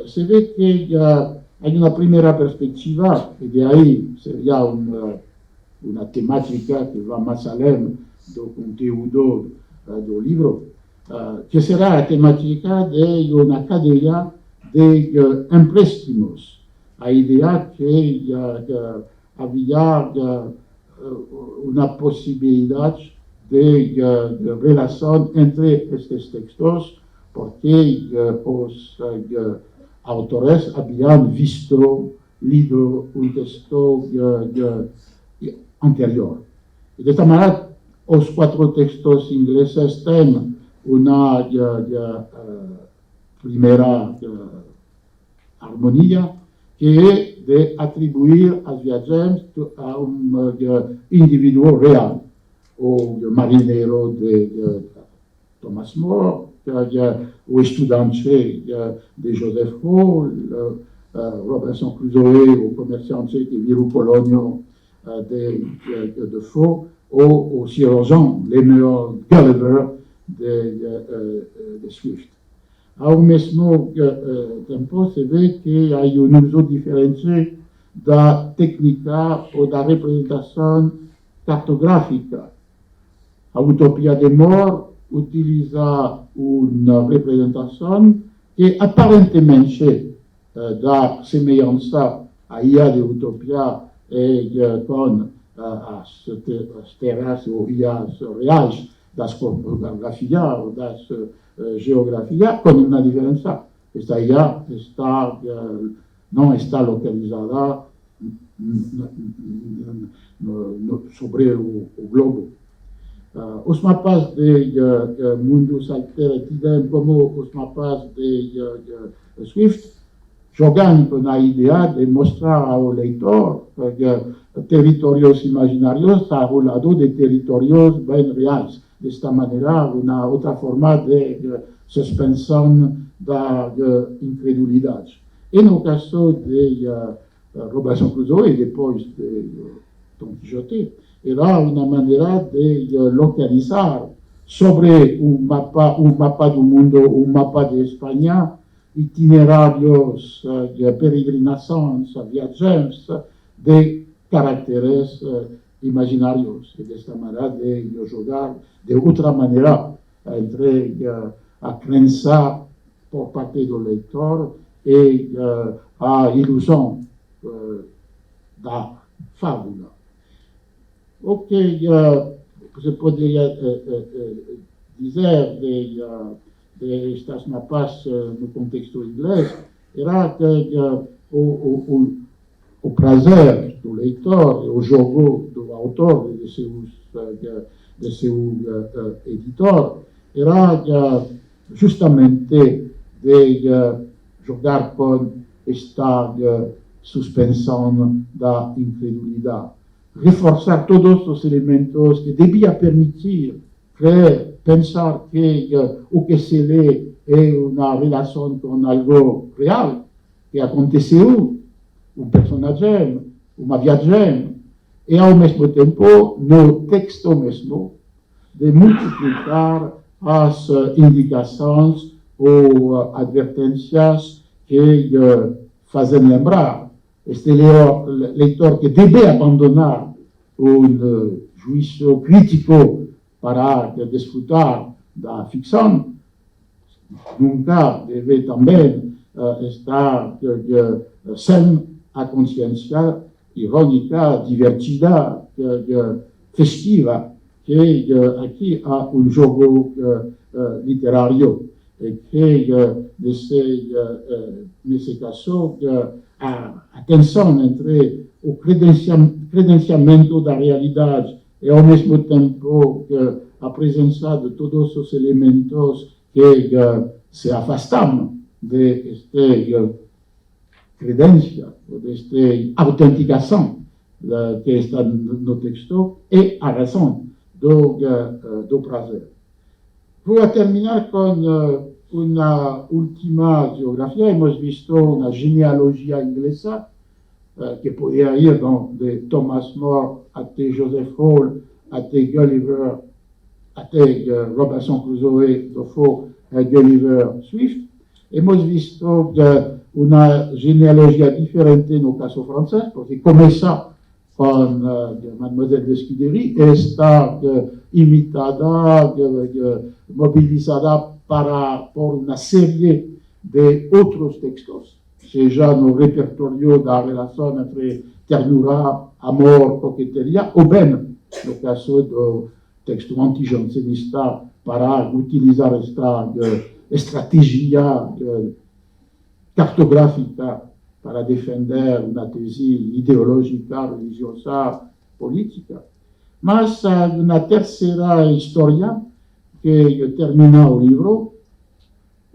Se ve que hay una primera perspectiva, y de ahí sería una temática que va más allá del conteúdo del libro, que será la temática de una cadena de empréstimos. La idea que había una posibilidad de relación entre estos textos, porque los autores habían leído un texto anterior. Y de esta manera, los 4 textos ingleses tienen una primera armonía, que es de atribuir a viajes a un individuo real, o marinero de Thomas More, o estudiante de Joseph Hall, Robinson Crusoe, o comerciante que viu Polonio de Defoe, o cirurgião Lemuel Gulliver de Swift. Ao mesmo tempo, se vê que há uso diferente da técnica ou da representação cartográfica. A utopia de More utiliza uma representação que aparentemente dá semelhança à IA de utopia com as terras ou IAs reais das cartografia ou das geografia, com uma diferença. Esta IA não está localizada sobre o globo. Os mapas de mundos alternativos, como os mapas de Swift, jogando na ideia de mostrar ao leitor territórios imaginários ao lado de territórios bem reais. Desta maneira, uma outra forma de suspensão da incredulidade. E no caso de Robinson Crusoe e depois de Don Quixote, era uma maneira de localizar sobre um mapa do mundo, um mapa de Espanha, itinerários de peregrinações, viagens de caracteres imaginários. E desta maneira de jogar de outra maneira entre a crença por parte do leitor e a ilusão da fábula. O que se poderia dizer de estas mapas no contexto inglês era que o prazer do leitor, o jogo do autor e de seu editor, era justamente de jogar com esta suspensão da incredulidade. Reforçar todos os elementos que devia permitir crer, pensar que o que se lê é uma relação com algo real, que aconteceu, personagem, uma viagem, e ao mesmo tempo, no texto mesmo, de multiplicar as indicações ou advertências que fazem lembrar este leitor que deve abandonar juízo crítico para desfrutar da ficção, nunca deve também estar sem a consciência irônica, divertida, festiva, que aqui há jogo literário e que, nesse caso, a tensão entre o credenciamento da realidade e, ao mesmo tempo, a presença de todos os elementos que se afastam desta credência, desta autenticação que está no texto, e a razão do prazer. Vou terminar com uma última geografia. Hemos visto uma genealogia inglesa que podia ir de Thomas More até Joseph Hall, até Gulliver, até Robinson Crusoe, Defoe, Gulliver Swift. Hemos visto uma genealogia diferente no caso francês, porque começa com Mademoiselle de Scudéry, está imitada, mobilizada por uma série de outros textos, seja no repertório da relação entre ternura, amor, coqueteria, ou bem no caso do texto antijansenista para utilizar esta estratégia cartográfica para defender uma tese ideológica, religiosa, política. Mas na terceira história, que termina o livro,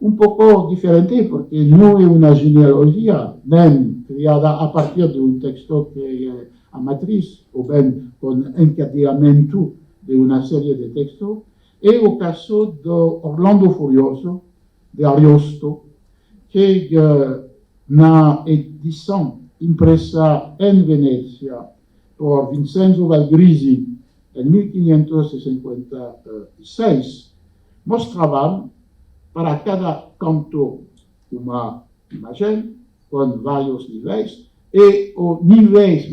um pouco diferente, porque não é uma genealogia, nem criada a partir de um texto que é a matriz, ou bem com encadeamento de uma série de textos. É o caso do Orlando Furioso, de Ariosto, que na edição impressa em Venezia por Vincenzo Valgrisi em 1556, mostravam para cada canto uma imagem com vários níveis, e o nível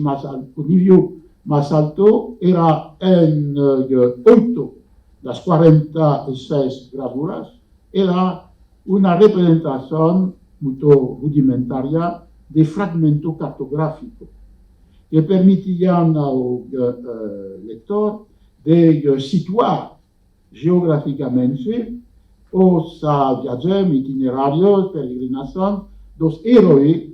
mais alto era em 8 das 46 gravuras, era uma representação muito rudimentária de fragmento cartográfico, que permitiam ao leitor de situar geograficamente os viagens, itinerários, peregrinações dos heróis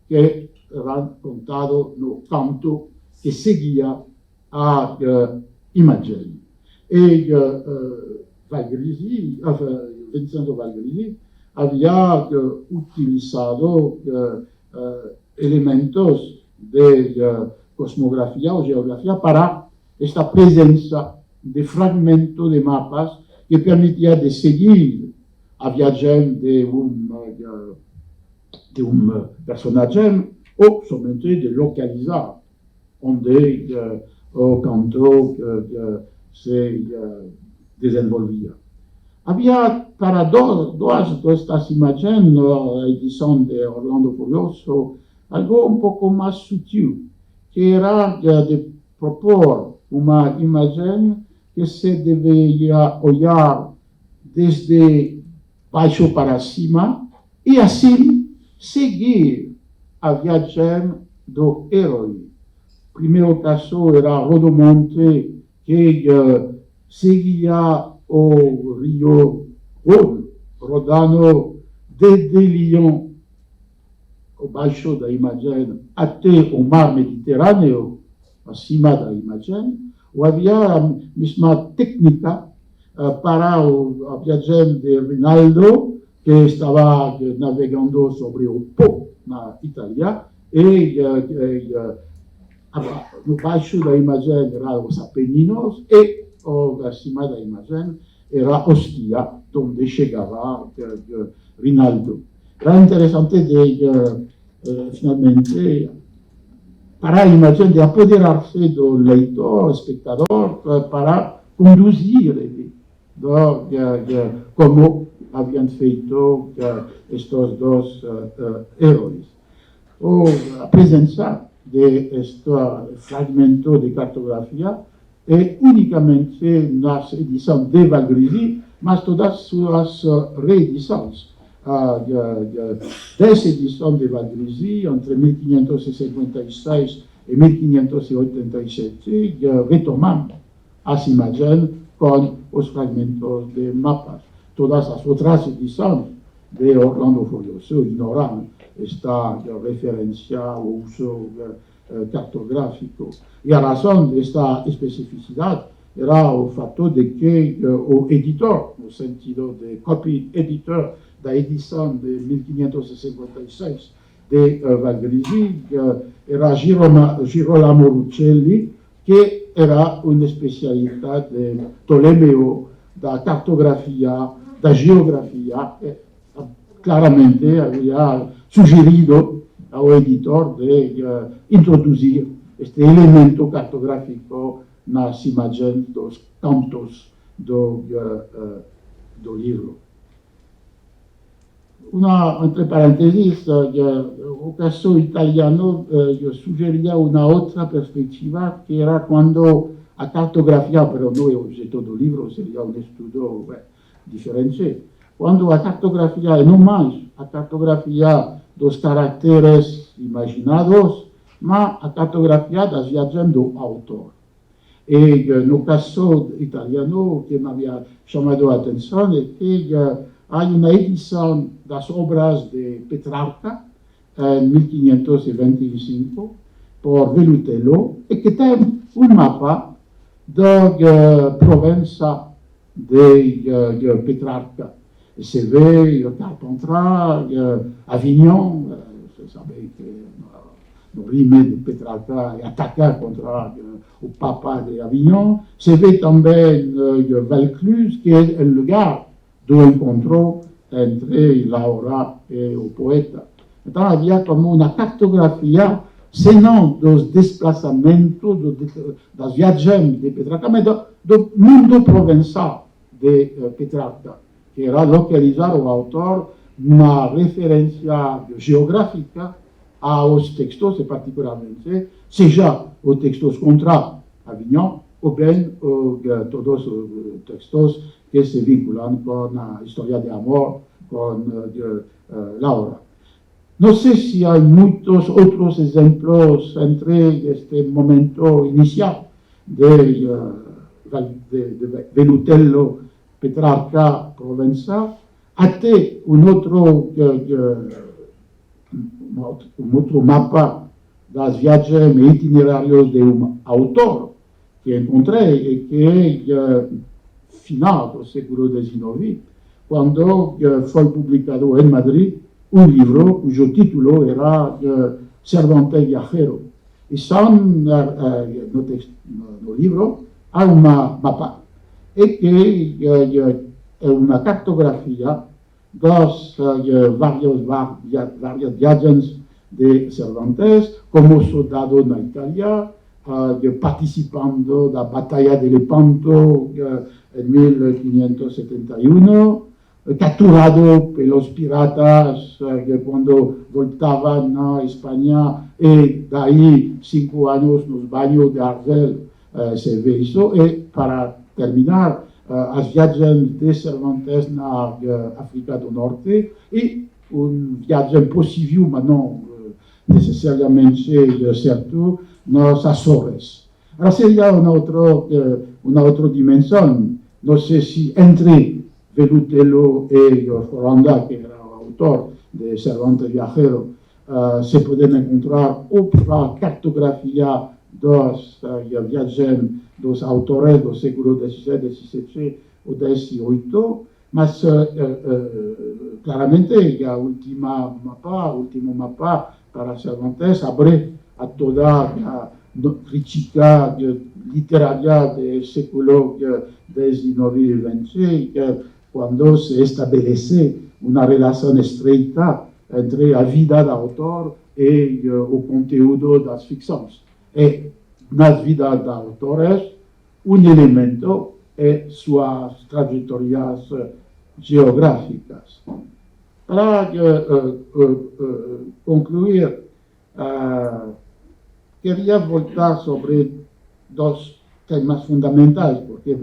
que eram contados no canto que seguia a imagem. E Vincenzo Valgrisi havia utilizado elementos de cosmografia ou geografia para esta presença de fragmentos de mapas que permitia de seguir a viagem de personagem ou somente de localizar onde o canto se desenvolvia. Havia para duas destas imagens, na edição de Orlando Furioso, algo um pouco mais sutil, que era de propor uma imagem que se deveria olhar desde baixo para cima e assim seguir a viagem do herói. O primeiro caso era Rodomonte, que seguia o rio Rhône, rodando desde Lyon, abaixo da imagem, até o mar Mediterrâneo, acima da imagem. Ou havia a mesma técnica para a viagem de Rinaldo, que estava navegando sobre o Po, na Itália, e abaixo da imagem eram os Apeninos, e acima da imagem era Ostia, onde chegava Rinaldo. Era interessante de finalmente, para a imagem de apoderar-se do leitor, espectador, para conduzir ele, como haviam feito estes dois heróis. A presença deste fragmento de cartografia é unicamente nas edições de Valgrisi, mas todas as suas reedições. 10 edições de Valgrisi, entre 1556 e 1587, retomam as imagens com os fragmentos de mapas. Todas as outras edições de Orlando Furioso ignoram esta referência ao uso cartográfico. E a razão desta especificidade era o fato de que o editor, no sentido de copy editor da edição de 1556 de Valgrisi, era Girolamo Ruccelli, que era um especialista de Ptolomeu, da cartografia, da geografia. Claramente havia sugerido ao editor de introduzir este elemento cartográfico nas imagens dos cantos do livro. Entre parênteses, o caso italiano, eu sugeria uma outra perspectiva, que era quando a cartografia, pero não é objeto do livro, seria um estudo diferente. Quando a cartografia é não mais a cartografia dos caracteres imaginados, mas a cartografia das viagens do autor. E no caso italiano, o que me havia chamado a atenção é que há uma edição das obras de Petrarca, em 1525, por Velutello, e que tem um mapa da Provença de Petrarca. Se vê Carpentras, Avignon, você sabe que no rime de Petrarca é atacar contra o Papa de Avignon. Se vê também Vaucluse, que é o lugar do encontro entre Laura e o poeta. Então havia como uma cartografia, se não dos desplaçamentos, das viagens de Petrarca, mas do mundo provençal de Petrarca, que era localizar o autor uma referência geográfica aos textos, e particularmente, seja os textos contra Avignon, ou bem todos os textos que se vinculam com a história de amor com Laura. Não sei se há muitos outros exemplos entre este momento inicial de Velutello, Petrarca, Provença, até um outro mapa das viagens e itinerários de um autor que encontrei e que é final do século XIX, quando foi publicado em Madrid um livro cujo título era Cervantes Viajero. E são, no livro, há uma mapa, e que é uma cartografia das várias viagens de Cervantes, como soldado na Itália, participando da Batalha de Lepanto em 1571, capturado pelos piratas quando voltavam na Espanha, e daí 5 anos nos banhos de Argel se vê isso. E para terminar, as viagens de Cervantes na África do Norte, e uma viagem possível, mas não necessariamente certo, nas Açores. Ela seria uma outra dimensão. Não sei se entre Velutello e Foranda, que era o autor de Cervantes Viajero, se podem encontrar outra cartografia das viagens dos autores do século XVI, XVII ou XVIII, mas claramente o último mapa para Cervantes abre a toda a crítica literária do século XIX e XX, quando se estabelece uma relação estreita entre a vida do autor e o conteúdo das ficções. E nas vidas de autores, elemento é suas trajetórias geográficas. Para concluir, queria voltar sobre dois temas fundamentais, porque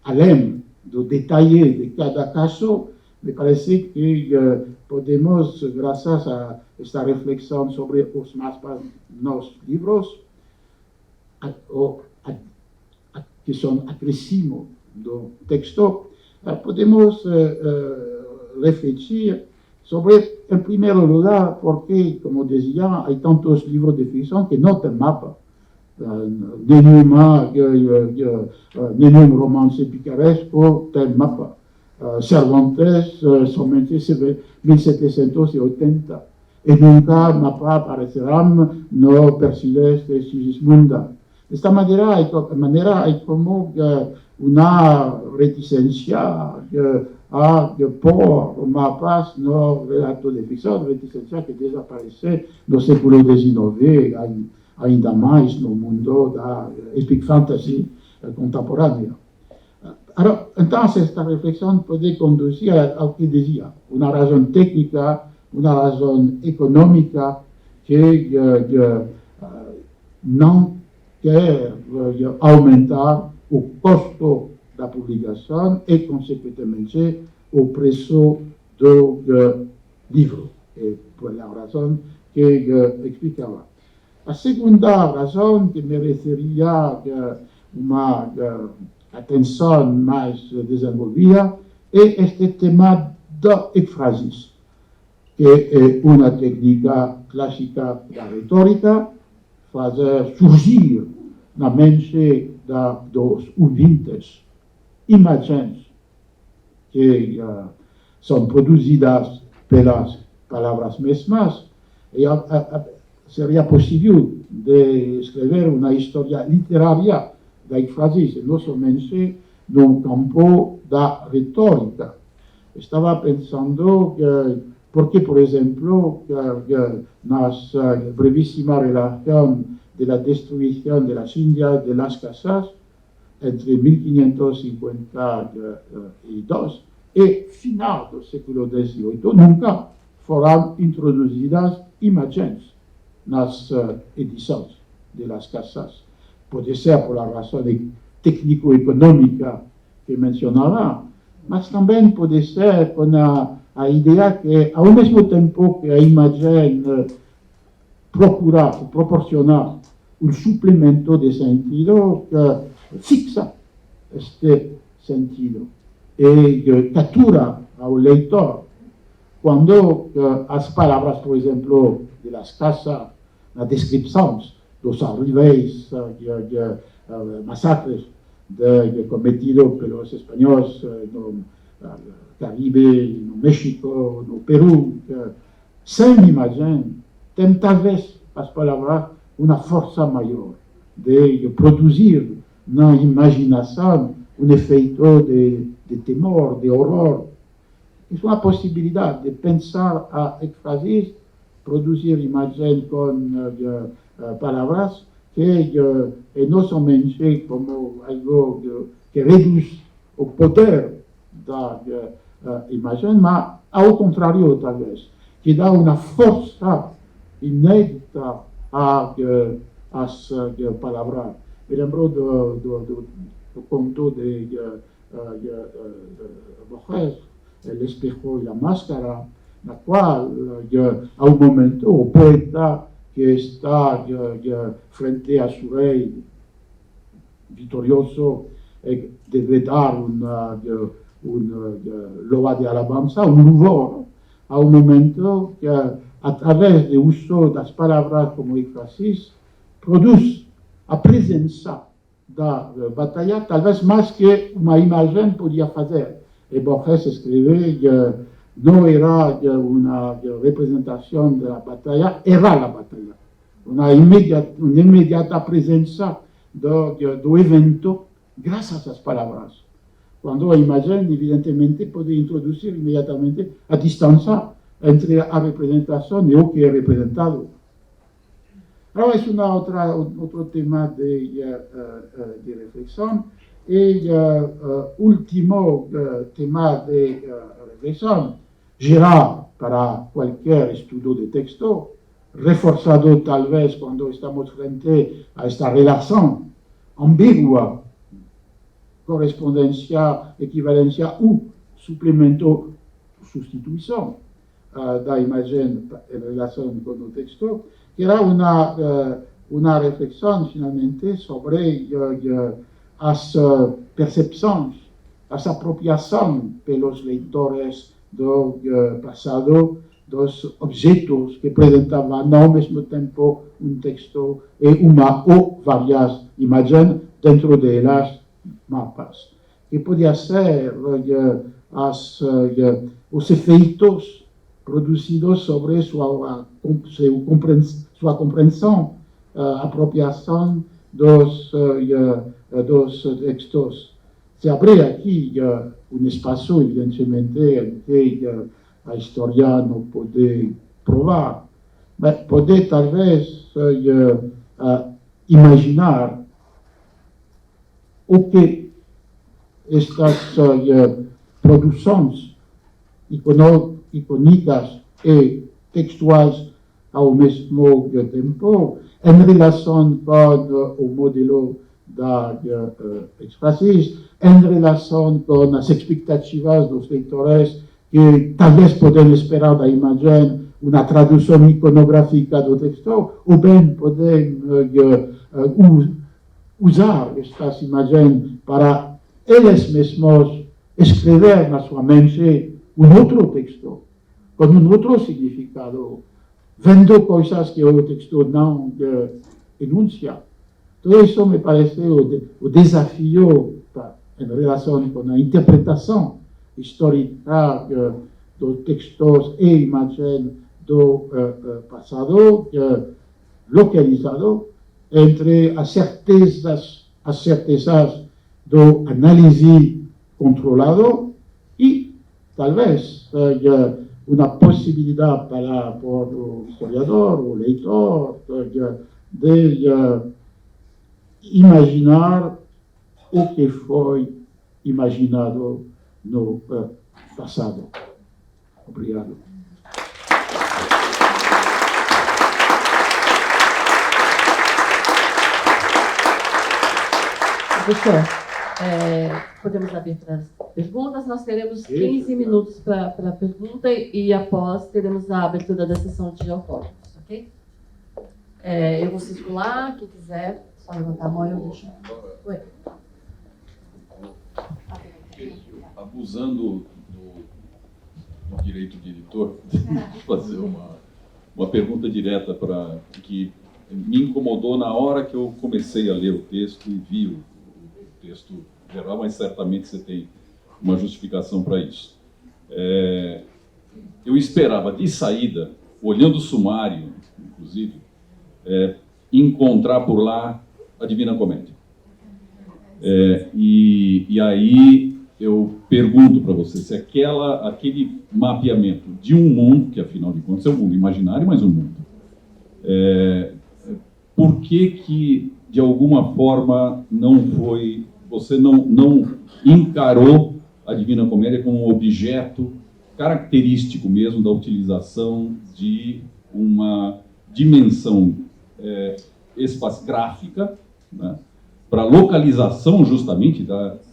além do detalhe de cada caso, me parece que podemos, graças a esta reflexão sobre os mapas nos livros, que são acréscimos do texto, podemos refletir sobre, em primeiro lugar, porque, como dizia, há tantos livros de ficção que não têm mapa. Nenhum romance picaresco tem mapa. Cervantes somente 1780 e nunca mapa aparecerá no Persiles de Sigismunda. Desta maneira é como uma reticência a pôr mapas no relato de ficção, reticência que desapareceu no século XIX, ainda mais no mundo da epic fantasy contemporânea. Então, esta reflexão pode conduzir ao que dizia, uma razão técnica, uma razão econômica que não quer aumentar o custo da publicação e, consequentemente, o preço do livro, por a razão que explicava. A segunda razão que mereceria uma atenção mais desenvolvida é este tema da ecfrasis, que é uma técnica clássica da retórica, fazer surgir na mente dos ouvintes imagens que são produzidas pelas palavras mesmas, e seria possível de escrever uma história literária da ecfrasis, não somente no campo da retórica. Estava pensando porque, por exemplo, nas brevíssima relação da destruição das Índias de las Casas entre 1552 e final do século XVIII, nunca foram introduzidas imagens nas edições de las Casas. Pode ser por a razão técnico-econômica que mencionava, mas também pode ser com a ideia que, ao mesmo tempo que a imagem proporciona um suplemento de sentido que fixa este sentido e captura ao leitor. Quando as palavras, por exemplo, de las casas, nas descrições dos horríveis massacres cometidos pelos espanhóis no Caribe, no México, no Peru, sem imagem, tem talvez as palavras uma força maior de produzir na imaginação efeito de temor, de horror. É uma possibilidade de pensar a ecfrasis, produzir imagem com palavras que não somente como algo que reduz o poder da imagem, mas ao contrário, talvez, que dá uma força inédita às palavras. Me lembro do conto de Borges, El espejo e a máscara, na qual, há um momento, o poeta que está frente a seu rei vitorioso deve dar uma loa de alabanza, um louvor. Há um momento que, através do uso das palavras como ecfrasis, produz a presença da batalha, talvez mais que uma imagem podia fazer. E Borges escreveu não era uma representação da batalha, era a batalha. Uma imediata presença do evento, graças às palavras. Quando a imagem, evidentemente, pode introduzir imediatamente a distância entre a representação e o que é representado. Pero es otro tema de reflexión. Y último tema de reflexión, será para cualquier estudio de texto, reforzado tal vez cuando estamos frente a esta relación ambigua, correspondencia, equivalencia u suplemento, sustitución da imagen en relación con el texto, que era una reflexión finalmente sobre las percepciones, las apropiaciones de los lectores del pasado, dos objetos que presentaban al mismo tiempo un texto y una o varias imágenes dentro de las mapas, que podía ser los efectos producidos sobre su comprensión, apropiación dos textos. Se abre aquí un espacio, evidentemente, en que la historia no puede probar. Puede tal vez imaginar o que estas producciones icónicas y textuales al mismo tiempo, en relación con el modelo de éxtasis, en relación con las expectativas de los lectores que tal vez pueden esperar de la imagen una traducción iconográfica del texto, o bien pueden usar estas imágenes para ellos mismos escribir en su mente un otro texto, con un otro significado, vendo cosas que el texto no enuncia. Todo eso me parece un desafío en relación con la interpretación histórica de los textos e imágenes del pasado localizado entre las certezas del análisis controlado y tal vez una posibilidad por el historiador o lector de imaginar o que fue imaginado no pasado. Obrigado. Professor, podemos abrir para as perguntas. Nós teremos 15 minutos para a pergunta e após teremos a abertura da sessão de autógrafos, ok? Eu vou circular, quem quiser, só levantar a mão e eu deixo. Oi. Abusando do direito de editor, fazer uma pergunta direta que me incomodou na hora que eu comecei a ler o texto e vi o texto geral, mas certamente você tem uma justificação para isso. Eu esperava, de saída, olhando o sumário, inclusive, encontrar por lá a Divina Comédia. E aí eu pergunto para você se aquele mapeamento de um mundo, que afinal de contas é um mundo imaginário, mas um mundo, por que de alguma forma você não encarou a Divina Comédia como um objeto característico mesmo da utilização de uma dimensão gráfica, né, para localização justamente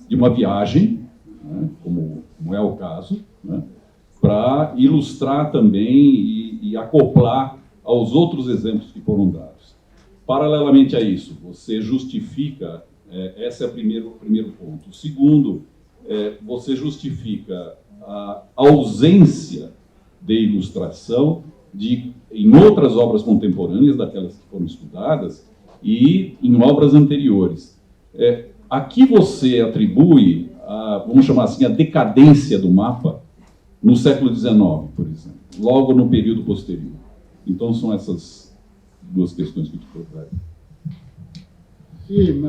de uma viagem, né, como é o caso, né, para ilustrar também e acoplar aos outros exemplos que foram dados. Paralelamente a isso, você justifica, esse é o primeiro ponto. O segundo, você justifica a ausência de ilustração em outras obras contemporâneas, daquelas que foram estudadas, e em obras anteriores. A que você atribui, vamos chamar assim, a decadência do mapa no século XIX, por exemplo, logo no período posterior? Então, são essas duas questões que eu te colocaria. Sim,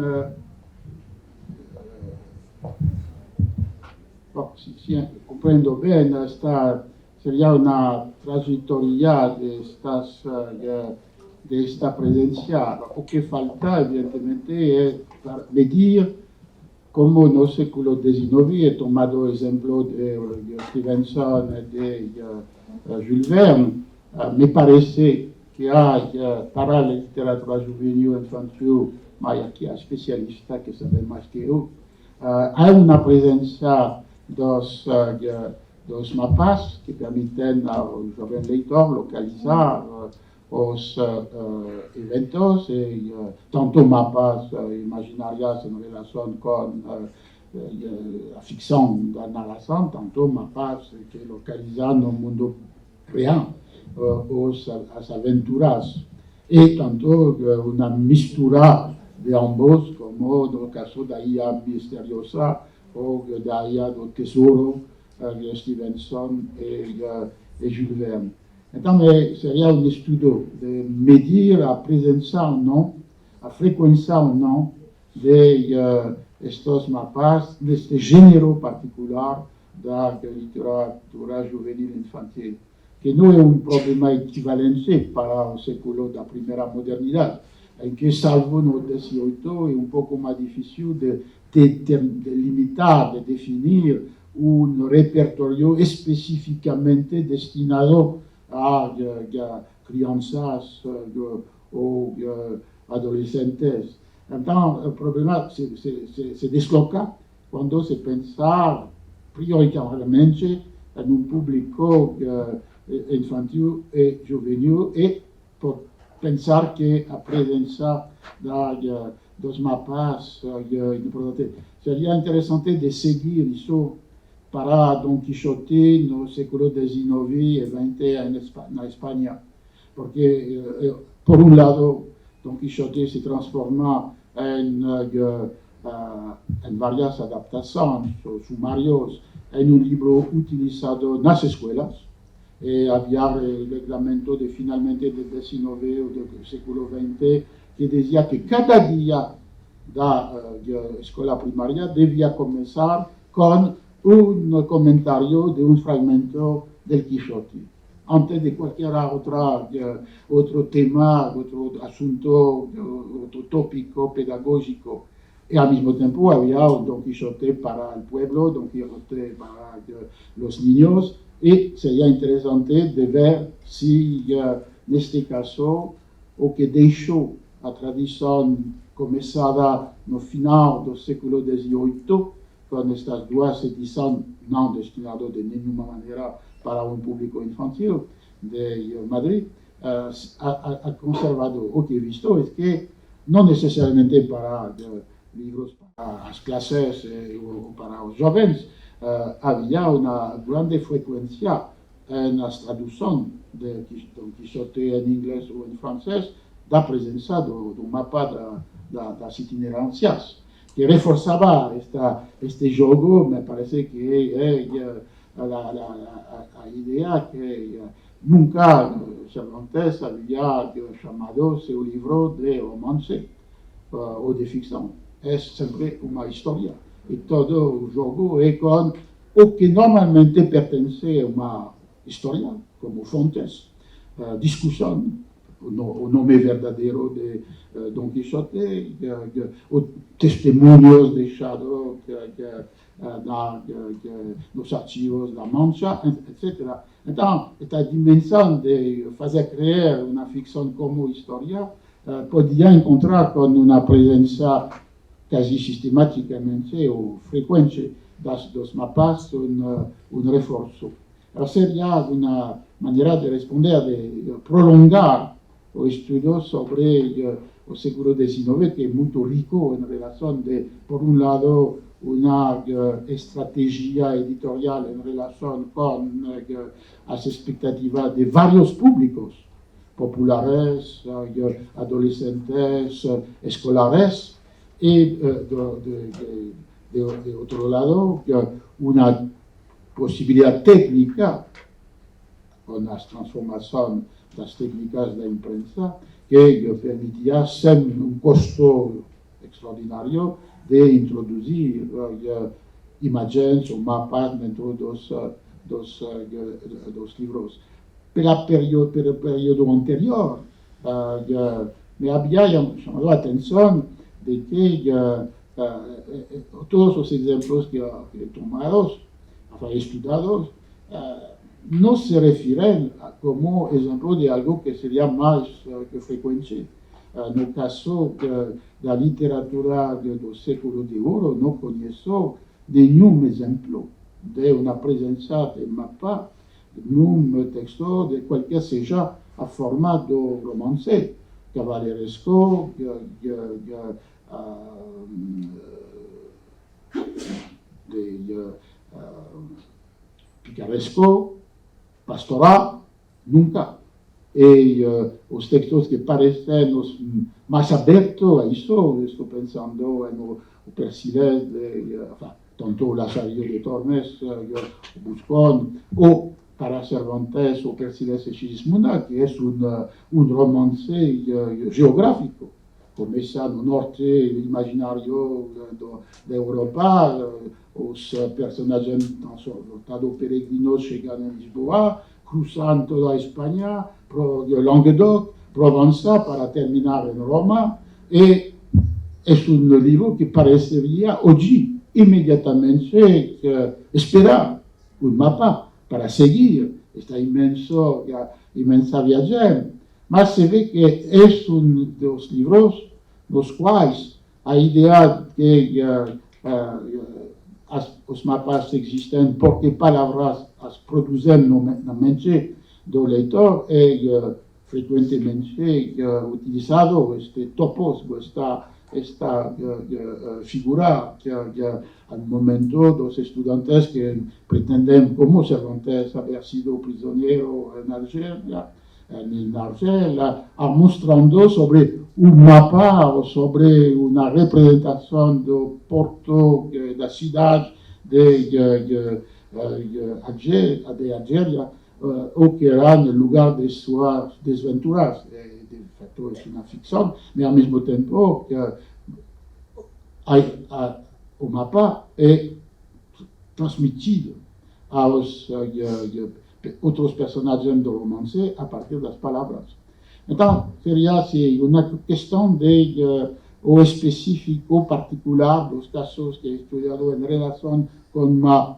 se compreendo bem, seria uma trajetória destas de esta presencia. Lo que falta, evidentemente, es medir cómo no século XIX, he tomado ejemplo de Stevenson, de Jules Verne. Me parece que hay para la literatura juvenil infantil, hay aquí especialistas que saben más que yo, hay una presencia dos mapas que permiten al joven lector localizar los eventos, tanto mapas imaginarios en relación con la ficción de la narración, tanto mapas que localizan el mundo real, las aventuras, y tanto una mistura de ambos, como en el caso de la IA misteriosa o de la IA del tesoro de Stevenson y Jules Verne. Entonces, sería un estudio de medir la presencia o no, la frecuencia o no de estos mapas, de este género particular de la literatura juvenil infantil, que no es un problema equivalente para el século de la primera modernidad, en que salvo en el XVIII es un poco más difícil de limitar, de definir un repertorio específicamente destinado a crianças o adolescentes. Entonces, el problema se desloca cuando se piensa prioritariamente en un público infantil y juvenil, y por pensar que la presencia de los mapas es importante. Sería interesante de seguir eso para Don Quijote en el siglo XIX y XX en España, porque por un lado Don Quijote se transforma en varias adaptaciones o sumarios, en un libro utilizado en las escuelas. Había el reglamento de finalmente del XIX o del siglo XX que decía que cada día de la escuela primaria debía comenzar con un comentario de un fragmento del Quijote, antes de cualquier otro tema, otro asunto, otro tópico pedagógico. Y al mismo tiempo había un Don Quijote para el pueblo, Don Quijote para los niños, y sería interesante de ver si en este caso o que dejó la tradición comenzada no final del siglo XVIII, con estas dos ediciones no destinadas de ninguna manera para un público infantil de Madrid, ha conservado. Lo que he visto es que no necesariamente para libros para las clases o para los jóvenes, había una grande frecuencia en las traducciones de Don Quijote en inglés o en francés, la presencia de un mapa de las itinerancias, que reforzaba este juego. Me parece que la idea que nunca Cervantes había llamado ese libro de romance o de ficción. Es siempre una historia, y todo el juego es con o que normalmente pertenece a una historia, como fuentes, discusión, o nombre verdadero de Don Quijote, o testimonios dejados los archivos de La Mancha, etc. Entonces, esta dimensión de hacer creer una ficción como historia podía encontrar con una presencia casi sistemáticamente o frecuente de los mapas un refuerzo. Sería una manera de responder, de prolongar el estudio sobre el siglo XIX, que es muy rico en relación de, por un lado, una estrategia editorial en relación con las expectativas de varios públicos, populares, adolescentes, escolares, y de otro lado, una posibilidad técnica con las transformaciones, las técnicas de la imprensa, que permitía, sin un costo extraordinario, de introducir imágenes o mapas dentro de los libros. Pero el periodo anterior me había llamado la atención de que todos los ejemplos que tomados, estudiados, no se refieren como ejemplo de algo que sería más que frecuente. En el caso de la literatura del século de oro, no conozco ningún ejemplo de una presencia de mapa, de un texto de cualquier sea a forma de romance, caballeresco, picaresco, pastoral, nunca. Y los textos que parecen los más abiertos a eso, estoy pensando en el Persiles, tanto Lazarillo de Tormes, Buscón, o para Cervantes o Persiles de Sigismunda, que es un romance geográfico. Comienza en el norte imaginario de Europa, los personajes transportados peregrinos llegan a Lisboa, cruzan toda España, Languedoc, Provenza, para terminar en Roma, y es un libro que parecería hoy inmediatamente esperar un mapa para seguir esta inmensa viaje. Mas se ve que es uno de los libros los cuales la idea que los mapas existen porque palabras las producen en la mente del lector y frecuentemente utilizado este topos, esta figura que al momento los estudiantes que pretenden como Cervantes haber sido prisionero en Argelia, mostrando sobre un mapa o sobre una representación del puerto, de la ciudad de Argelia, o que era el lugar de sus desventuras. De facto es una ficción, pero al mismo tiempo el mapa es transmitido a los otros personajes del romance a partir de las palabras. Entonces, sería una cuestión de o específico, particular, los casos que he estudiado en relación con una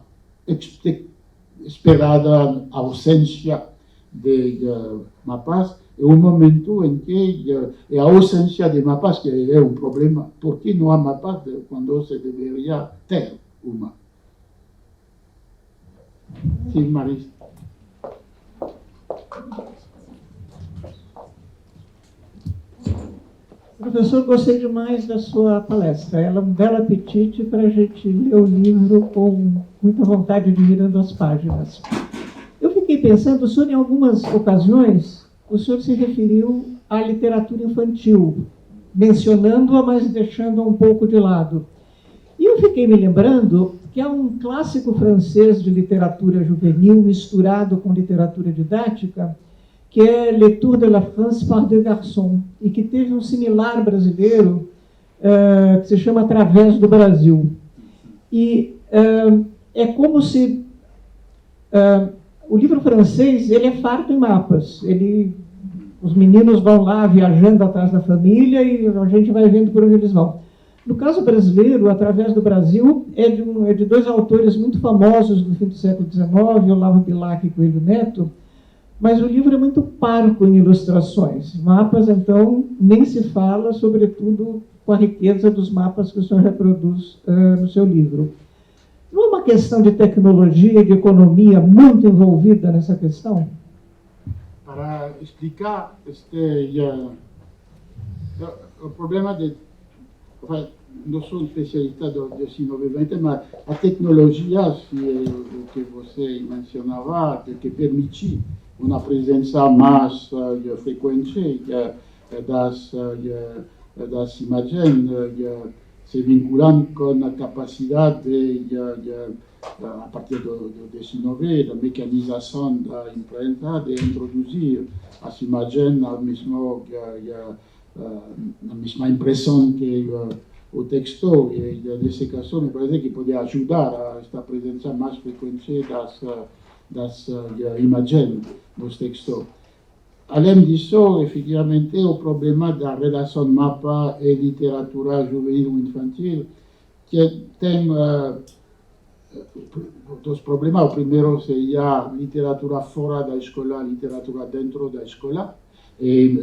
esperada ausencia de mapas, y un momento en que la ausencia de mapas que es un problema. ¿Por qué no hay mapas cuando se debería tener un mapa? Sí, Marisa. Professor, gostei demais da sua palestra. Ela é um belo apetite para a gente ler o livro com muita vontade de ir mirando as páginas. Eu fiquei pensando, o senhor, em algumas ocasiões, o senhor se referiu à literatura infantil, mencionando-a, mas deixando-a um pouco de lado. E eu fiquei me lembrando que há um clássico francês de literatura juvenil misturado com literatura didática, que é Le Tour de la France par deux garçons, e que teve um similar brasileiro, que se chama Através do Brasil. E é como se... o livro francês, ele é farto em mapas. Os meninos vão lá viajando atrás da família e a gente vai vendo por onde eles vão. No caso brasileiro, Através do Brasil, é de dois autores muito famosos do fim do século XIX, Olavo Bilac e Coelho Neto, mas o livro é muito parco em ilustrações. Mapas, então, nem se fala, sobretudo com a riqueza dos mapas que o senhor reproduz no seu livro. Não é uma questão de tecnologia e de economia muito envolvida nessa questão? Para explicar o problema de... Não sou especialista do siglo XX, mas a tecnologia, o que você mencionava, que permite uma presença mais frequente das imagens, se vinculam com a capacidade a partir do XIX, da mecanização da imprenta, de introduzir as imagens na mesma impressão que o texto. E nesse caso, me parece que pode ajudar a esta presença mais frequente das imagens nos textos. além disso, efetivamente, o problema da relação mapa e literatura juvenil ou infantil, que tem dos problemas. O primeiro seria literatura fora da escola, literatura dentro da escola. E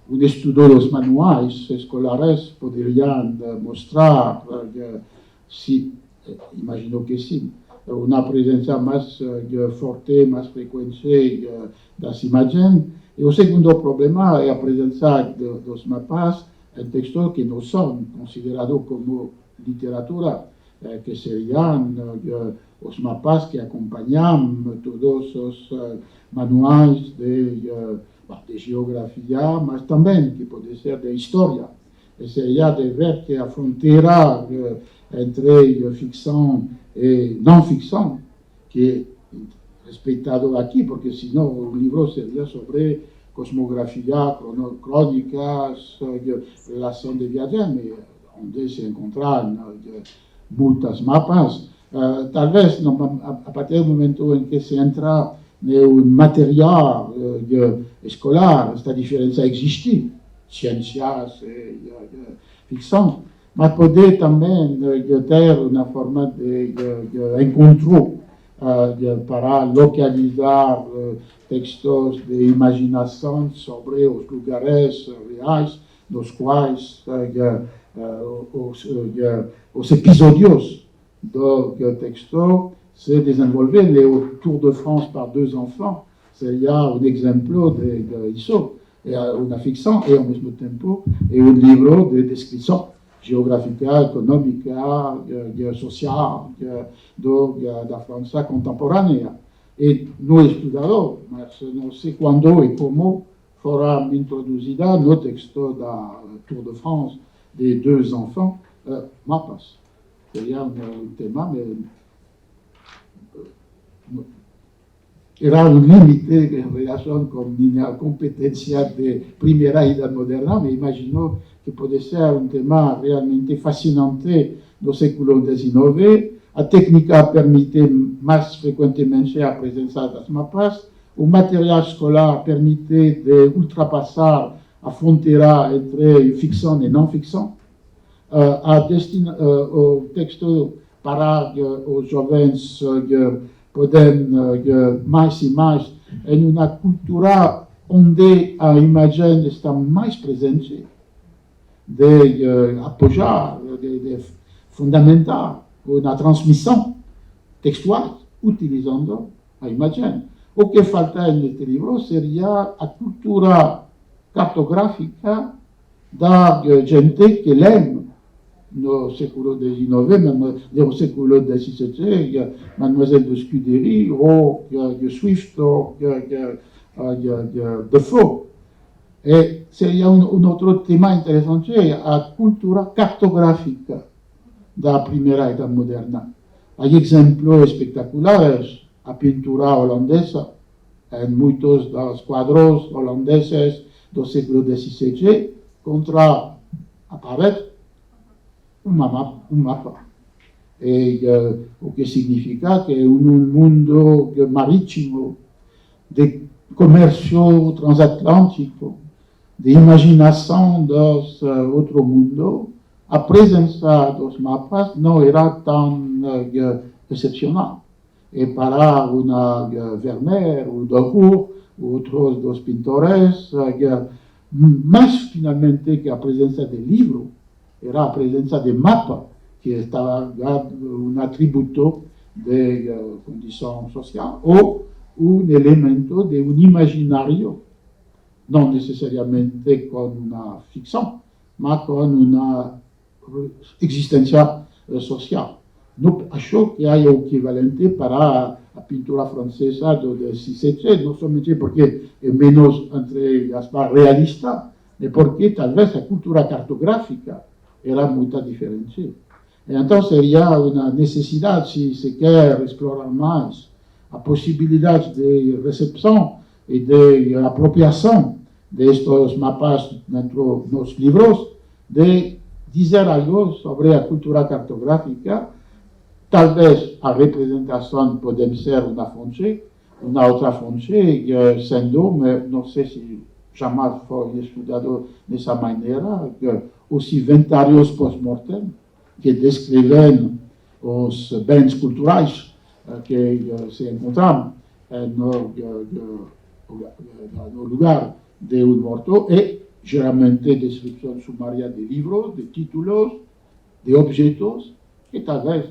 um estudo dos manuais escolares poderia mostrar se, imagino que sim, uma presença mais forte, mais frequente das imagens. E o segundo problema é a presença dos mapas em textos que não são considerados como literatura, que seriam os mapas que acompanham todos os manuais de geografia, mas também que pode ser de história. E seria de ver que a fronteira entre ficção e não ficção, que é respeitado aqui, porque senão o livro seria sobre cosmografia, crônicas, relação de viagem, onde se encontram muitas mapas. Talvez, a partir do momento em que se entra no material escolar, esta diferença existe, ciências e ficção, mas poder também ter uma forma de encontro para localizar textos de imaginação sobre os lugares reais nos quais os episódios do texto se desenvolvem. O Tour de France par deux enfants seria um exemplo disso. É uma ficção e, ao mesmo tempo, é um livro de descrição geográfica, econômica, social da França contemporânea. E não é estudado, mas não sei quando e como será introduzida no texto da Tour de France des deux enfants, mapas. Seria um tema, era um limite em relação com a competência de primeira idade moderna, mas imagino que pode ser um tema realmente fascinante do século XIX. A técnica permite mais frequentemente a presença das mapas. O material escolar permite de ultrapassar a fronteira entre ficção e não ficção. O texto para os jovens podem mais e mais em uma cultura onde a imagem está mais presente, de apoiar, de fundamentar uma transmissão textual utilizando a imagem. O que falta neste livro seria a cultura cartográfica da gente que lê no século XIX, no século XVII, Mademoiselle de Scudéry, ou Swift, ou Defoe. E seria outro tema interessante, a cultura cartográfica da primeira idade moderna. Há exemplos espetaculares, a pintura holandesa, em muitos dos quadros holandeses do século XVII, contra a parede, um mapa. E o que significa que em um mundo marítimo, de comércio transatlântico, de imaginação dos outro mundo, a presença dos mapas não era tão excepcional. E para uma Vermeer, ou Duroux, outros dos pintores, mais finalmente que a presença de livro, era a presença de mapa, que estava um atributo de condição social, ou um elemento de um imaginário, não necessariamente com uma ficção, mas com uma existência social. Não acho que há o equivalente para a pintura francesa do XVII, não somente porque é menos, entre aspas, realista, mas porque talvez a cultura cartográfica era muito diferente. Então seria uma necessidade, se se quer explorar mais a possibilidade de recepção e de apropriação destes mapas dentro dos livros, de dizer algo sobre a cultura cartográfica. Talvez a representação pode ser uma fonte, uma outra fonte, sendo, mas não sei se jamais foi estudado dessa maneira, os inventários post-mortem, que descrevem os bens culturais que se encontram no lugar de um morto e, geralmente, descrição sumária de livros, de títulos, de objetos e talvez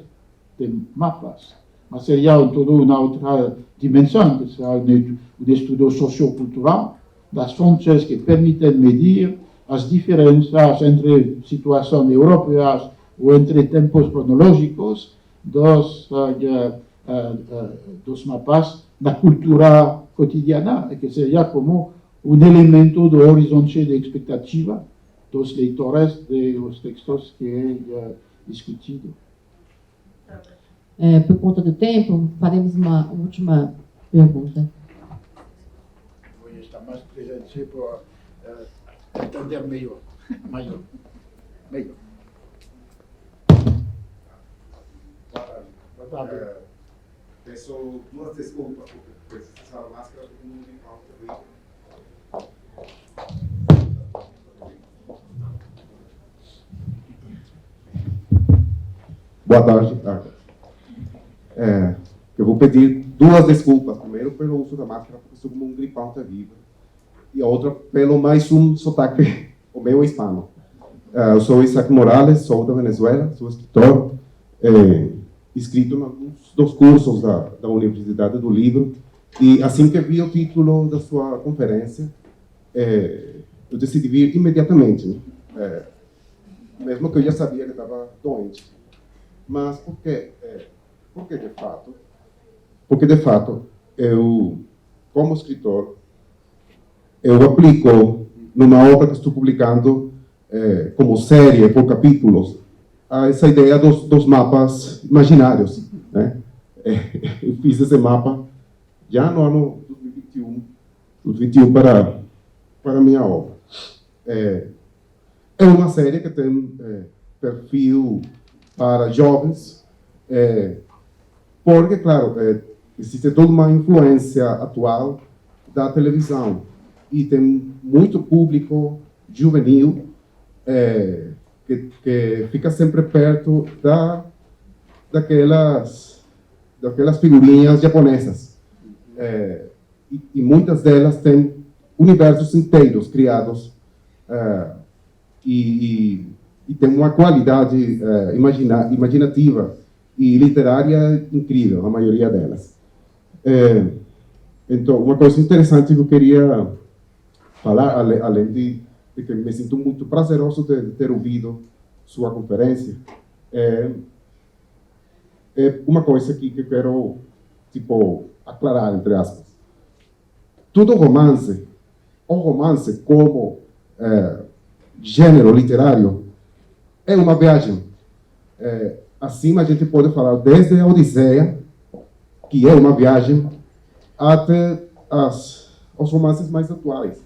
de mapas. Mas seria toda uma outra dimensão, que será um estudo sociocultural das fontes que permitem medir as diferenças entre situações europeias ou entre tempos cronológicos dos mapas da cultura cotidiana, que seria como um elemento do horizonte de expectativa dos leitores dos textos que é discutido. Por conta do tempo, faremos uma última pergunta. Vou estar mais presente para entender melhor. Peço duas desculpas por precisar da máscara, porque não me falta Boa tarde. Eu vou pedir duas desculpas. Primeiro, pelo uso da máscara, porque sou como um gripão terrível. E a outra, pelo mais um sotaque, o meu hispano. Eu sou Isaac Morales, sou da Venezuela, sou escritor, inscrito em alguns dos cursos da Universidade do Livro. E assim que vi o título da sua conferência, eu decidi vir imediatamente, né? Mesmo que eu já sabia que estava doente. Mas por quê? Porque de fato, eu, como escritor, eu aplico numa obra que estou publicando como série, por capítulos, a essa ideia dos mapas imaginários, né? Eu fiz esse mapa já no ano 2021 para a minha obra. É uma série que tem perfil para jovens, porque, claro, existe toda uma influência atual da televisão e tem muito público juvenil que fica sempre perto daquelas figurinhas japonesas. E muitas delas têm universos inteiros criados e tem uma qualidade imaginativa e literária incrível, a maioria delas. Então, uma coisa interessante que eu queria falar, além de que me sinto muito prazeroso de ter ouvido sua conferência, é uma coisa que eu quero, aclarar, entre aspas. Todo romance, o romance como gênero literário, é uma viagem. Assim a gente pode falar desde a Odisseia, que é uma viagem, até os romances mais atuais.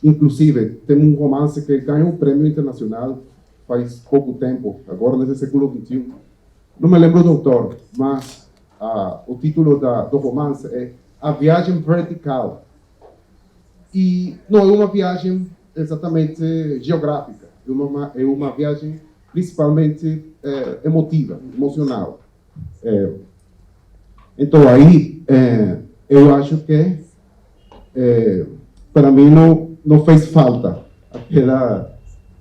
Inclusive, tem um romance que ganhou um prêmio internacional faz pouco tempo, agora nesse século XXI. Não me lembro do autor, mas o título do romance é A Viagem Vertical. E não é uma viagem exatamente geográfica, é uma viagem principalmente emocional. Então aí, eu acho que para mim não fez falta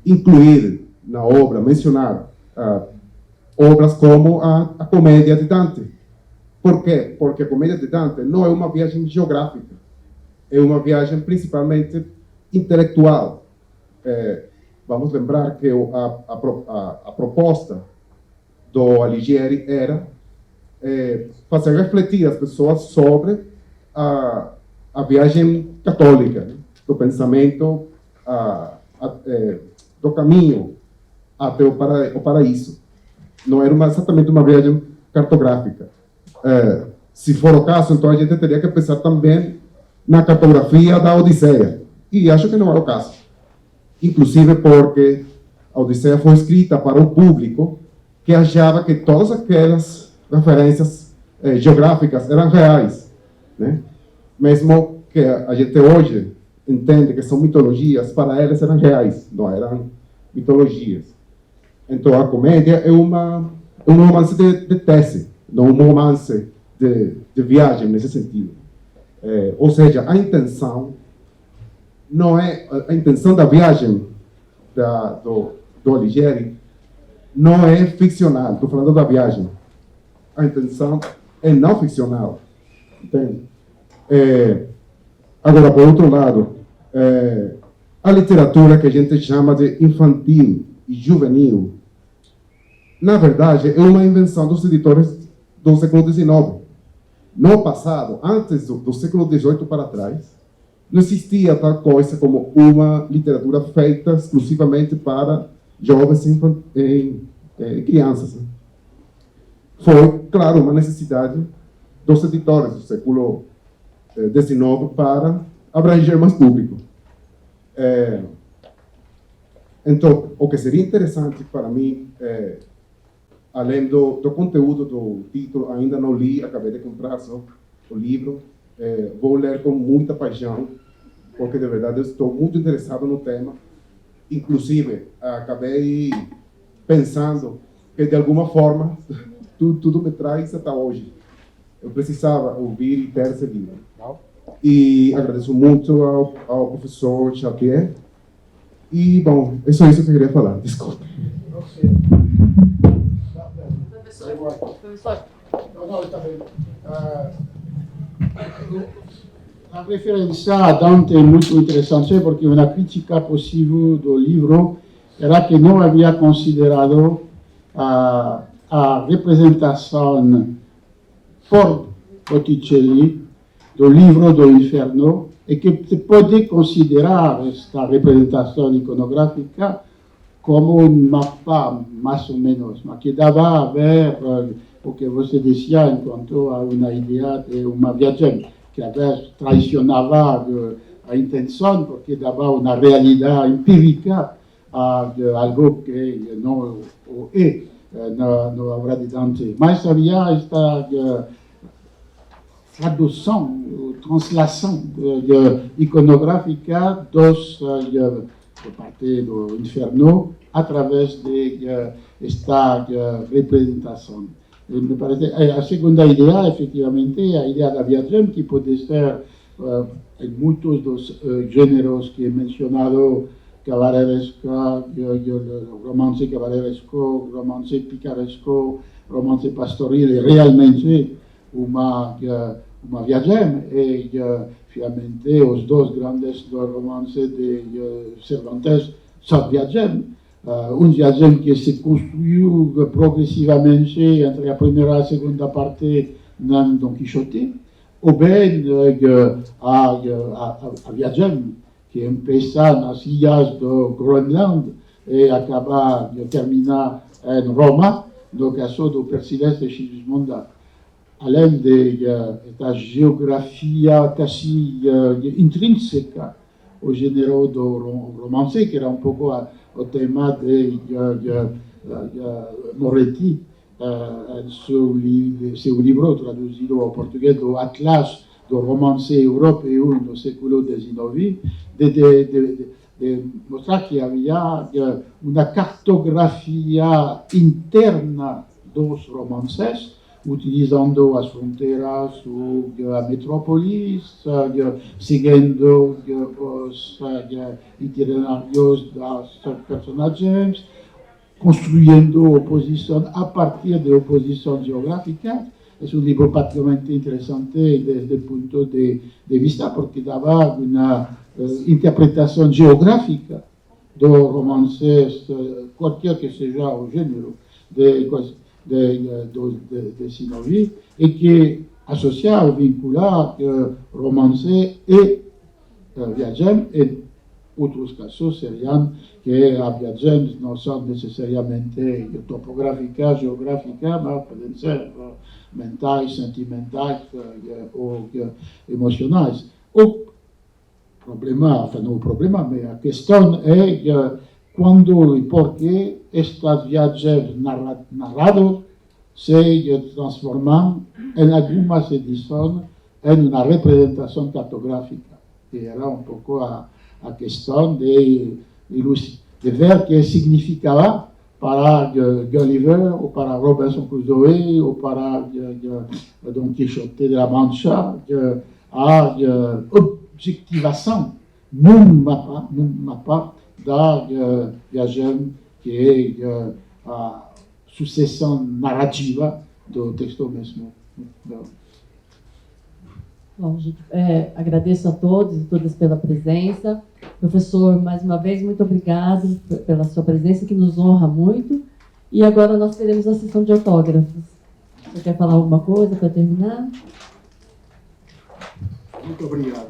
incluir na obra, mencionar obras como a Comédia de Dante. Por quê? Porque a Comédia de Dante não é uma viagem geográfica, é uma viagem principalmente intelectual. Vamos lembrar que a proposta do Alighieri era fazer refletir as pessoas sobre a viagem católica, né? Do pensamento, do caminho até o paraíso. Não era exatamente uma viagem cartográfica. Se for o caso, então a gente teria que pensar também na cartografia da Odisseia. E acho que não é o caso. Inclusive porque a Odisseia foi escrita para um público que achava que todas aquelas referências geográficas eram reais, né? mesmo que a gente hoje entende que são mitologias, para eles eram reais, não eram mitologias. Então a comédia é um romance de tese, não um romance de viagem nesse sentido. Ou seja, a intenção não é a intenção da viagem do Alighieri não é ficcional. Estou falando da viagem. A intenção é não ficcional, entende? Agora, por outro lado, a literatura que a gente chama de infantil e juvenil, na verdade, é uma invenção dos editores do século XIX. No passado, antes do século XVIII para trás, não existia tal coisa como uma literatura feita exclusivamente para jovens e crianças. Foi, claro, uma necessidade dos editores do século XIX para abranger mais público. Então, o que seria interessante para mim, além do conteúdo do título, ainda não li, acabei de comprar só o livro, vou ler com muita paixão, porque de verdade eu estou muito interessado no tema. Inclusive, acabei pensando que de alguma forma tudo me traz até hoje. Eu precisava ouvir e ter esse livro. E agradeço muito ao professor Chartier. E, bom, é só isso que eu queria falar. Desculpa. Professor. Não, está bem. A referência a Dante é muito interessante, porque uma crítica possível do livro era que não havia considerado a representação por Botticelli do livro do Inferno, e que se pode considerar esta representação iconográfica como um mapa, mais ou menos, mas que dava a ver, porque você dizia, enquanto a uma ideia de uma viagem, que às vezes traicionava a intenção, porque dava uma realidade empírica de algo que não é na obra de Dante. Mas havia esta tradução, translação iconográfica por parte do Inferno através desta representação. Me parece, a segunda ideia, efetivamente, é a ideia da viagem, que pode ser em muitos dos gêneros que he mencionado, cavalleresca, romance cavalleresco, romance picaresco, romance pastoril, realmente uma viagem. E finalmente os dois grandes romances de Cervantes são viagem. Viagem que se construiu progressivamente entre a primeira e a segunda parte de Don Quixote, ou bem a viagem que começa nas ilhas do Groenland e acaba de terminar em Roma, no caso do Persíles de Sigismunda. Além da geografia quase intrínseca ao gênero do romance, que era um pouco o tema de Moretti, seu livro traduzido ao português do Atlas do romance europeu no século XIX, de mostrar que havia uma cartografia interna dos romances, utilizando as fronteiras, a metrópolis, seguindo os itinerários das personagens, construindo oposição a partir de oposição geográfica. É um livro particularmente interessante desde o ponto de vista, porque dava uma interpretação geográfica do romance, qualquer que seja o gênero de Sinovi, e que associar, vincular romance e viagem. Em outros casos seriam que as viagens não são necessariamente topográficas, geográficas, mas podem ser mentais, sentimentais ou emocionais. O problema, não o problema, mas a questão é quando e por que estas viagens narradas se transformam em algumas edições em uma representação cartográfica, que era um pouco a questão de ver o que significava para Gulliver, ou para Robinson Crusoe, ou para Don Quixote de la Mancha, a objetivação num mapa da viagem que é a sucessão narrativa do texto mesmo. Bom, gente, agradeço a todos e todas pela presença. Professor, mais uma vez, muito obrigado pela sua presença, que nos honra muito. E agora nós teremos a sessão de autógrafos. Você quer falar alguma coisa para terminar? Muito obrigado.